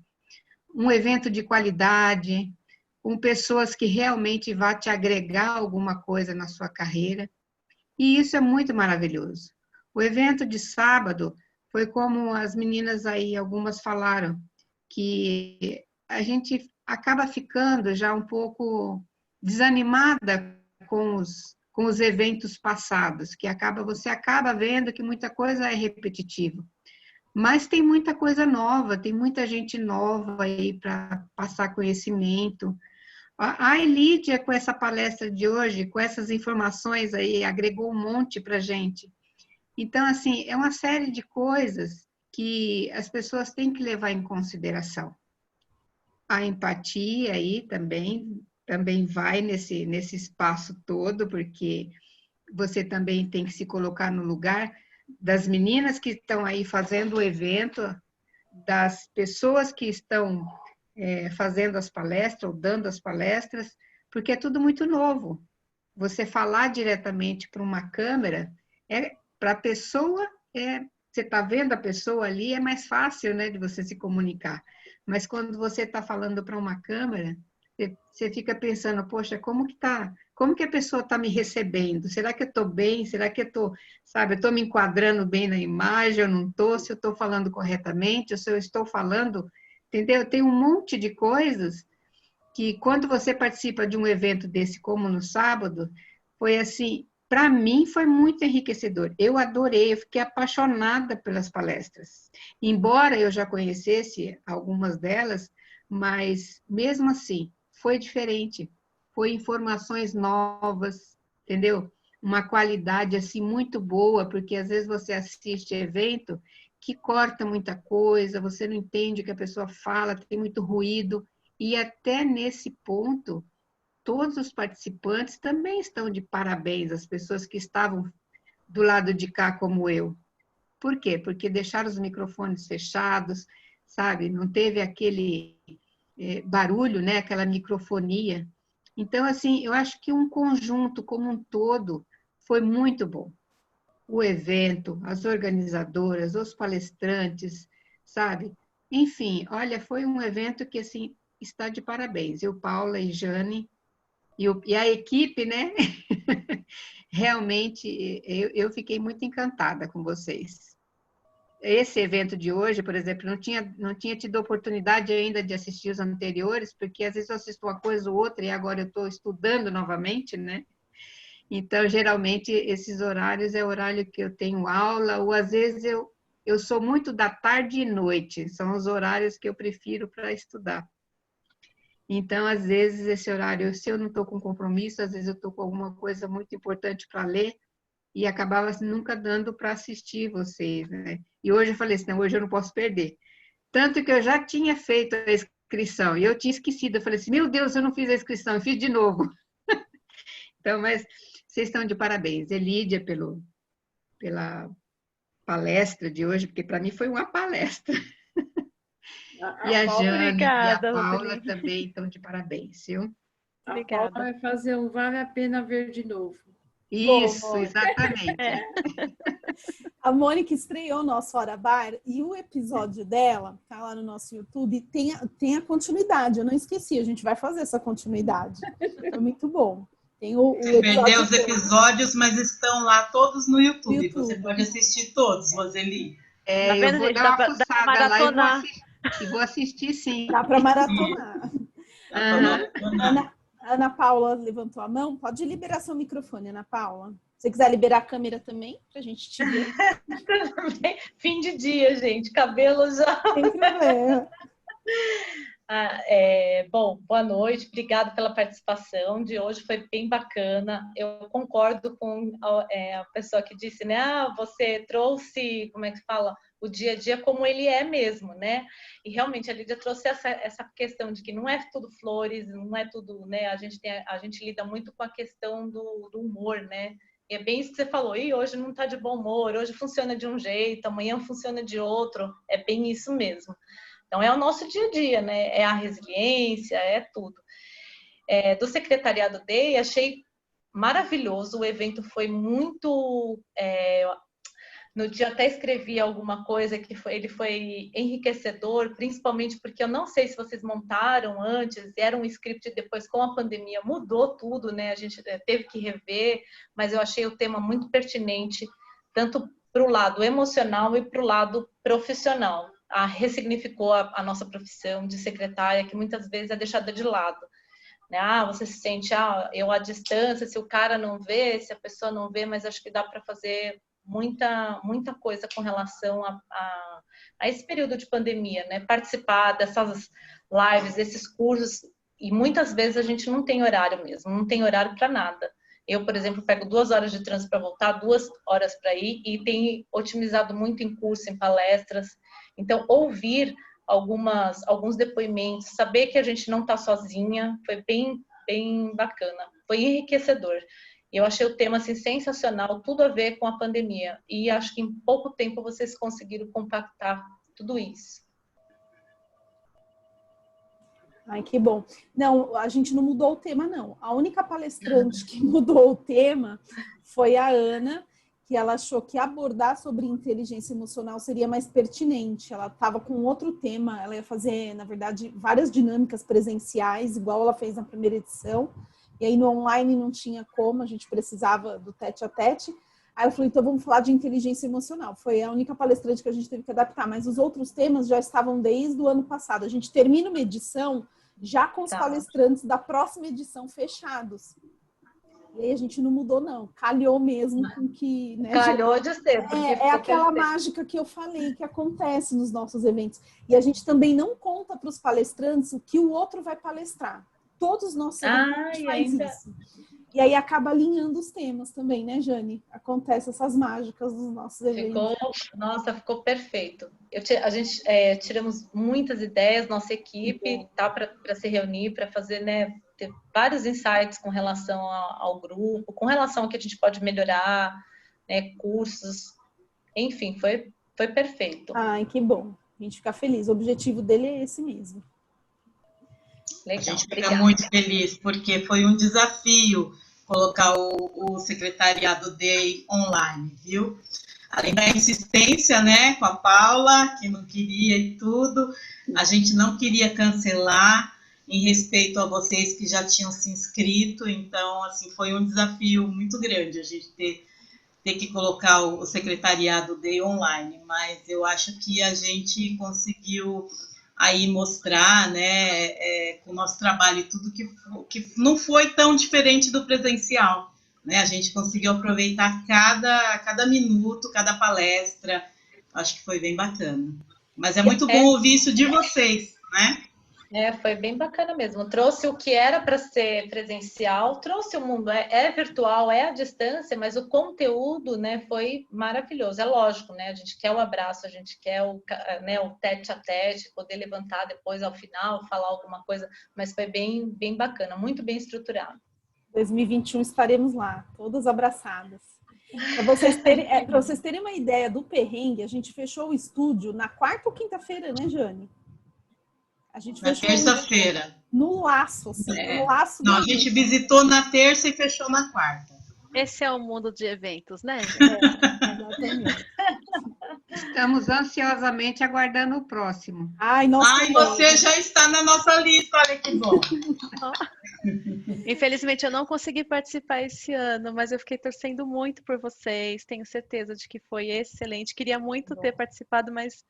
um evento de qualidade, com pessoas que realmente vão te agregar alguma coisa na sua carreira. E isso é muito maravilhoso. O evento de sábado foi como as meninas aí, algumas falaram, que a gente acaba ficando já um pouco desanimada com os eventos passados, que você acaba vendo que muita coisa é repetitiva. Mas tem muita coisa nova, tem muita gente nova aí para passar conhecimento. A Elídia, com essa palestra de hoje, com essas informações aí, agregou um monte para a gente. Então, assim, é uma série de coisas que as pessoas têm que levar em consideração. A empatia aí também vai nesse espaço todo, porque você também tem que se colocar no lugar das meninas que estão aí fazendo o evento, das pessoas que estão fazendo as palestras, ou dando as palestras, porque é tudo muito novo. Você falar diretamente para uma câmera, para a pessoa, você está vendo a pessoa ali, é mais fácil, né, de você se comunicar. Mas quando você está falando para uma câmera, você fica pensando, poxa, como que a pessoa está me recebendo? Será que eu estou bem? Será que eu estou me enquadrando bem na imagem? Eu não estou? Se eu estou falando corretamente? Ou se eu estou falando... Entendeu? Tem um monte de coisas que, quando você participa de um evento desse, como no sábado, foi assim, para mim foi muito enriquecedor. Eu adorei, eu fiquei apaixonada pelas palestras. Embora eu já conhecesse algumas delas, mas mesmo assim, foi diferente. Foi informações novas, entendeu? Uma qualidade assim muito boa, porque às vezes você assiste evento que corta muita coisa, você não entende o que a pessoa fala, tem muito ruído, e até nesse ponto, todos os participantes também estão de parabéns, as pessoas que estavam do lado de cá como eu. Por quê? Porque deixaram os microfones fechados, sabe? Não teve aquele barulho, né? Aquela microfonia. Então, assim, eu acho que um conjunto como um todo foi muito bom. O evento, as organizadoras, os palestrantes, sabe? Enfim, olha, foi um evento que, assim, está de parabéns. Eu, Paula e Jane, e a equipe, né? Realmente, eu fiquei muito encantada com vocês. Esse evento de hoje, por exemplo, não tinha tido oportunidade ainda de assistir os anteriores, porque às vezes eu assisto uma coisa ou outra e agora eu estou estudando novamente, né? Então, geralmente, esses horários é o horário que eu tenho aula, ou às vezes eu sou muito da tarde e noite, são os horários que eu prefiro para estudar. Então, às vezes, esse horário, se eu não estou com compromisso, às vezes eu estou com alguma coisa muito importante para ler, e acabava nunca dando para assistir vocês, né? E hoje eu falei assim, não, hoje eu não posso perder. Tanto que eu já tinha feito a inscrição, e eu tinha esquecido, eu falei assim, meu Deus, eu não fiz a inscrição, eu fiz de novo. Então, mas vocês estão de parabéns. Elídia, pela palestra de hoje, porque para mim foi uma palestra. E a Jane obrigada, e a Paula Rodrigo. também estão de parabéns, viu? Obrigada. A Paula vai fazer um Vale a Pena Ver de novo. Isso, exatamente. A Mônica estreou o nosso Hora Bar e o episódio dela, tá lá no nosso YouTube, tem a continuidade. Eu não esqueci, a gente vai fazer essa continuidade. Foi muito bom. Tem Você perdeu os episódios, mas estão lá todos no YouTube. Você pode assistir todos, Roseli. Tá vendo, eu vou gente? dar uma Dá pra fuçada lá e vou assistir, sim. Dá para maratonar. Uhum. Ana Paula levantou a mão. Pode liberar seu microfone, Ana Paula. Se você quiser liberar a câmera também, para a gente te ver. Fim de dia, gente. Cabelo já. Sem problema. Bom, boa noite, obrigada pela participação de hoje, foi bem bacana. Eu concordo com a pessoa que disse, né? Você trouxe, como é que fala? O dia a dia como ele é mesmo, né? E realmente a Lídia trouxe essa questão de que não é tudo flores, não é tudo, né? A gente lida muito com a questão do humor, né? E é bem isso que você falou, e hoje não está de bom humor, hoje funciona de um jeito, amanhã funciona de outro, é bem isso mesmo. Então, é o nosso dia a dia, né? É a resiliência, é tudo. Do Secretariado DEI, achei maravilhoso, o evento foi muito... no dia até escrevi alguma coisa que ele foi enriquecedor, principalmente porque eu não sei se vocês montaram antes, era um script depois com a pandemia, mudou tudo, né? A gente teve que rever, mas eu achei o tema muito pertinente, tanto para o lado emocional e para o lado profissional. Ressignificou a nossa profissão de secretária, que muitas vezes é deixada de lado. Né? Você se sente, eu à distância, se o cara não vê, se a pessoa não vê, mas acho que dá para fazer muita coisa com relação a esse período de pandemia, né? Participar dessas lives, desses cursos, e muitas vezes a gente não tem horário mesmo, não tem horário para nada. Eu, por exemplo, pego 2 horas de trânsito para voltar, 2 horas para ir, e tenho otimizado muito em curso, em palestras. Então, ouvir alguns depoimentos, saber que a gente não está sozinha, foi bem bacana, foi enriquecedor. Eu achei o tema assim, sensacional, tudo a ver com a pandemia. E acho que em pouco tempo vocês conseguiram compactar tudo isso. Ai, que bom. Não, a gente não mudou o tema, não. A única palestrante que mudou o tema foi a Ana, que ela achou que abordar sobre inteligência emocional seria mais pertinente. Ela estava com outro tema, ela ia fazer, na verdade, várias dinâmicas presenciais, igual ela fez na primeira edição, e aí no online não tinha como, a gente precisava do tete-a-tete. Aí eu falei, então vamos falar de inteligência emocional. Foi a única palestrante que a gente teve que adaptar, mas os outros temas já estavam desde o ano passado. A gente termina uma edição já com os palestrantes da próxima edição fechados. E aí a gente não mudou, não. Calhou mesmo com que... Né, calhou de ser. É aquela mágica que eu falei, que acontece nos nossos eventos. E a gente também não conta para os palestrantes o que o outro vai palestrar. Todos os nossos eventos a gente faz isso. E aí acaba alinhando os temas também, né, Jane? Acontece essas mágicas dos nossos eventos. Ficou perfeito. A gente tiramos muitas ideias, nossa equipe tá para se reunir, para fazer, né, ter vários insights com relação ao grupo, com relação ao que a gente pode melhorar, né, cursos, enfim, foi perfeito. Ai, que bom. A gente fica feliz. O objetivo dele é esse mesmo. Legal, a gente fica muito feliz, porque foi um desafio colocar o Secretariado DEI online, viu? Além da insistência, né, com a Paula, que não queria e tudo, a gente não queria cancelar em respeito a vocês que já tinham se inscrito, então, assim, foi um desafio muito grande a gente ter que colocar o Secretariado DEI online, mas eu acho que a gente conseguiu aí mostrar, né, com o nosso trabalho e tudo, que não foi tão diferente do presencial, né? A gente conseguiu aproveitar cada minuto, cada palestra, acho que foi bem bacana. Mas é muito bom ouvir isso de vocês, né? Foi bem bacana mesmo. Trouxe o que era para ser presencial, trouxe o mundo, é virtual, é à distância, mas o conteúdo, né, foi maravilhoso. É lógico, né? A gente quer o abraço, a gente quer o tete a tete, poder levantar depois ao final, falar alguma coisa, mas foi bem bacana, muito bem estruturado. 2021 estaremos lá, todas abraçadas. Para vocês terem uma ideia do perrengue, a gente fechou o estúdio na quarta ou quinta-feira, né, Jane? A gente na terça-feira. No laço, assim. No laço. Não, a gente visitou na terça e fechou na quarta. Esse é o mundo de eventos, né? Exatamente. Estamos ansiosamente aguardando o próximo. Ai, você já está na nossa lista, olha que bom. Infelizmente, eu não consegui participar esse ano, mas eu fiquei torcendo muito por vocês. Tenho certeza de que foi excelente. Queria muito ter participado, mas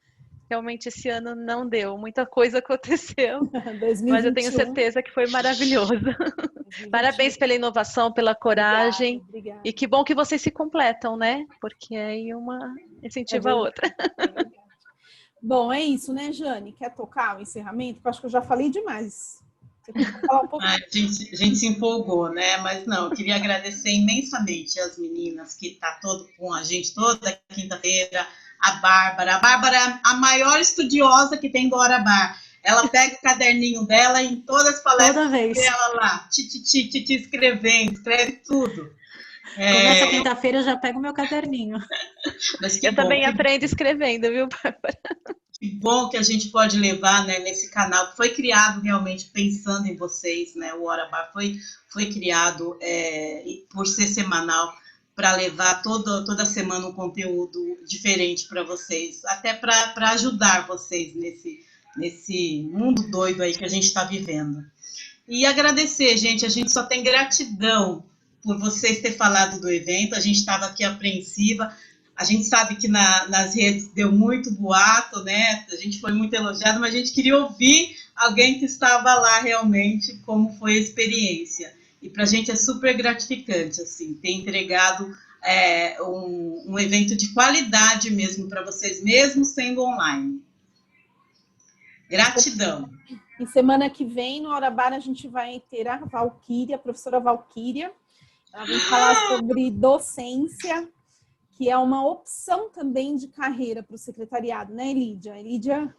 realmente esse ano não deu, muita coisa aconteceu, 2021. Mas eu tenho certeza que foi maravilhoso. 2021. Parabéns pela inovação, pela coragem. Obrigada. E que bom que vocês se completam, né? Porque aí uma incentiva a outra. Bom, é isso, né, Jane? Quer tocar o encerramento? Eu acho que eu já falei demais. Você quer falar um pouco? A gente se empolgou, né? Mas não, eu queria agradecer imensamente as meninas que estão com a gente toda quinta-feira. A Bárbara. A Bárbara é a maior estudiosa que tem do Hora Bar. Ela pega o caderninho dela e em todas as palestras dela lá, escreve tudo. Começa quinta-feira, eu já pego o meu caderninho. Eu também aprendo escrevendo, viu, Bárbara? Que bom que a gente pode levar, né, nesse canal, que foi criado realmente pensando em vocês, né? O Hora Bar foi criado por ser semanal, para levar toda semana um conteúdo diferente para vocês, até para ajudar vocês nesse mundo doido aí que a gente está vivendo. E agradecer, gente, a gente só tem gratidão por vocês terem falado do evento, a gente estava aqui apreensiva, a gente sabe que nas redes deu muito boato, né? A gente foi muito elogiado, mas a gente queria ouvir alguém que estava lá realmente, como foi a experiência. E para a gente é super gratificante, assim, ter entregado um evento de qualidade mesmo para vocês, mesmo sendo online. Gratidão. E semana que vem, no Hora Bar, a gente vai ter a Valquíria, a professora Valquíria. Ela vai falar sobre docência, que é uma opção também de carreira para o secretariado, né, Lídia? A Lídia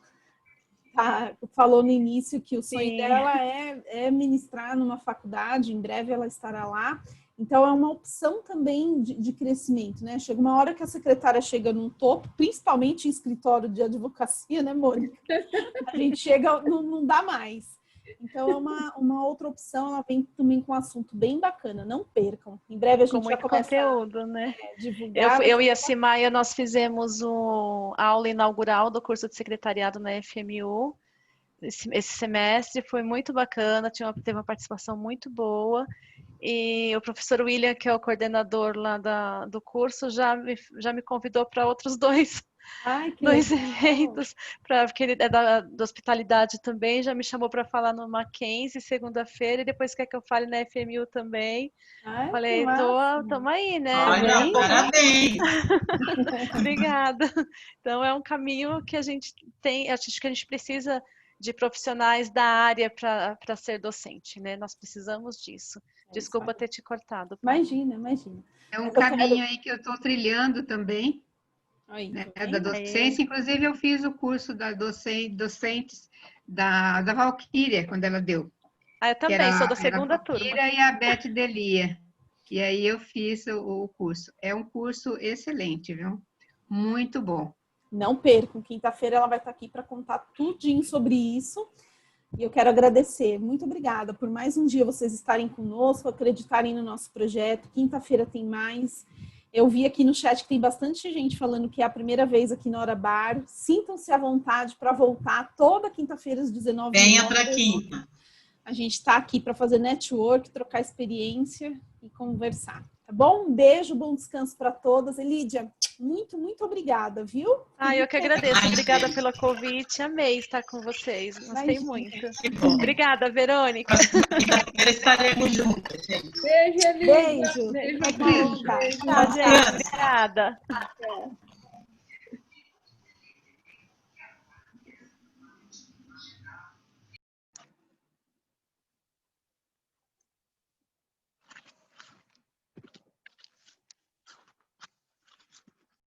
falou no início que o sonho dela é ministrar numa faculdade, em breve ela estará lá. Então, é uma opção também de crescimento, né? Chega uma hora que a secretária chega num topo, principalmente em escritório de advocacia, né, Mônica? A gente chega, não dá mais. Então, é uma outra opção, ela vem também com um assunto bem bacana, não percam. Em breve a gente vai começar conteúdo, né? Divulgar. Eu e a Cimaia, nós fizemos a aula inaugural do curso de secretariado na FMU. Esse semestre foi muito bacana, teve uma participação muito boa. E o professor William, que é o coordenador lá do curso, já me convidou para outros dois eventos, porque ele é da hospitalidade também, já me chamou para falar no Mackenzie segunda-feira, e depois quer que eu fale na FMU também. Falei, tamo aí, né? Olha, parabéns! Obrigada. Então, é um caminho que a gente tem, acho que a gente precisa de profissionais da área para ser docente, né? Nós precisamos disso. Desculpa ter te cortado. Imagina. É um caminho aí que eu estou trilhando também, né, da docência. Inclusive, eu fiz o curso da docentes da Valquíria, quando ela deu. Eu também, sou da segunda turma. A Valquíria e a Beth Delia. E aí eu fiz o curso. É um curso excelente, viu? Muito bom. Não percam, quinta-feira ela vai estar aqui para contar tudinho sobre isso. E eu quero agradecer. Muito obrigada por mais um dia vocês estarem conosco, acreditarem no nosso projeto. Quinta-feira tem mais. Eu vi aqui no chat que tem bastante gente falando que é a primeira vez aqui na Hora Bar. Sintam-se à vontade para voltar toda quinta-feira às 19h. Venha para quinta. A gente está aqui para fazer network, trocar experiência e conversar. Tá bom? Um beijo, bom descanso para todas. Elídia, muito, muito obrigada, viu? Eu que agradeço. Obrigada pelo convite. Amei estar com vocês. Gostei muito. Obrigada, Verônica. Estaremos juntas, gente. Beijo, Elídia. Beijo. Obrigada. Tchau.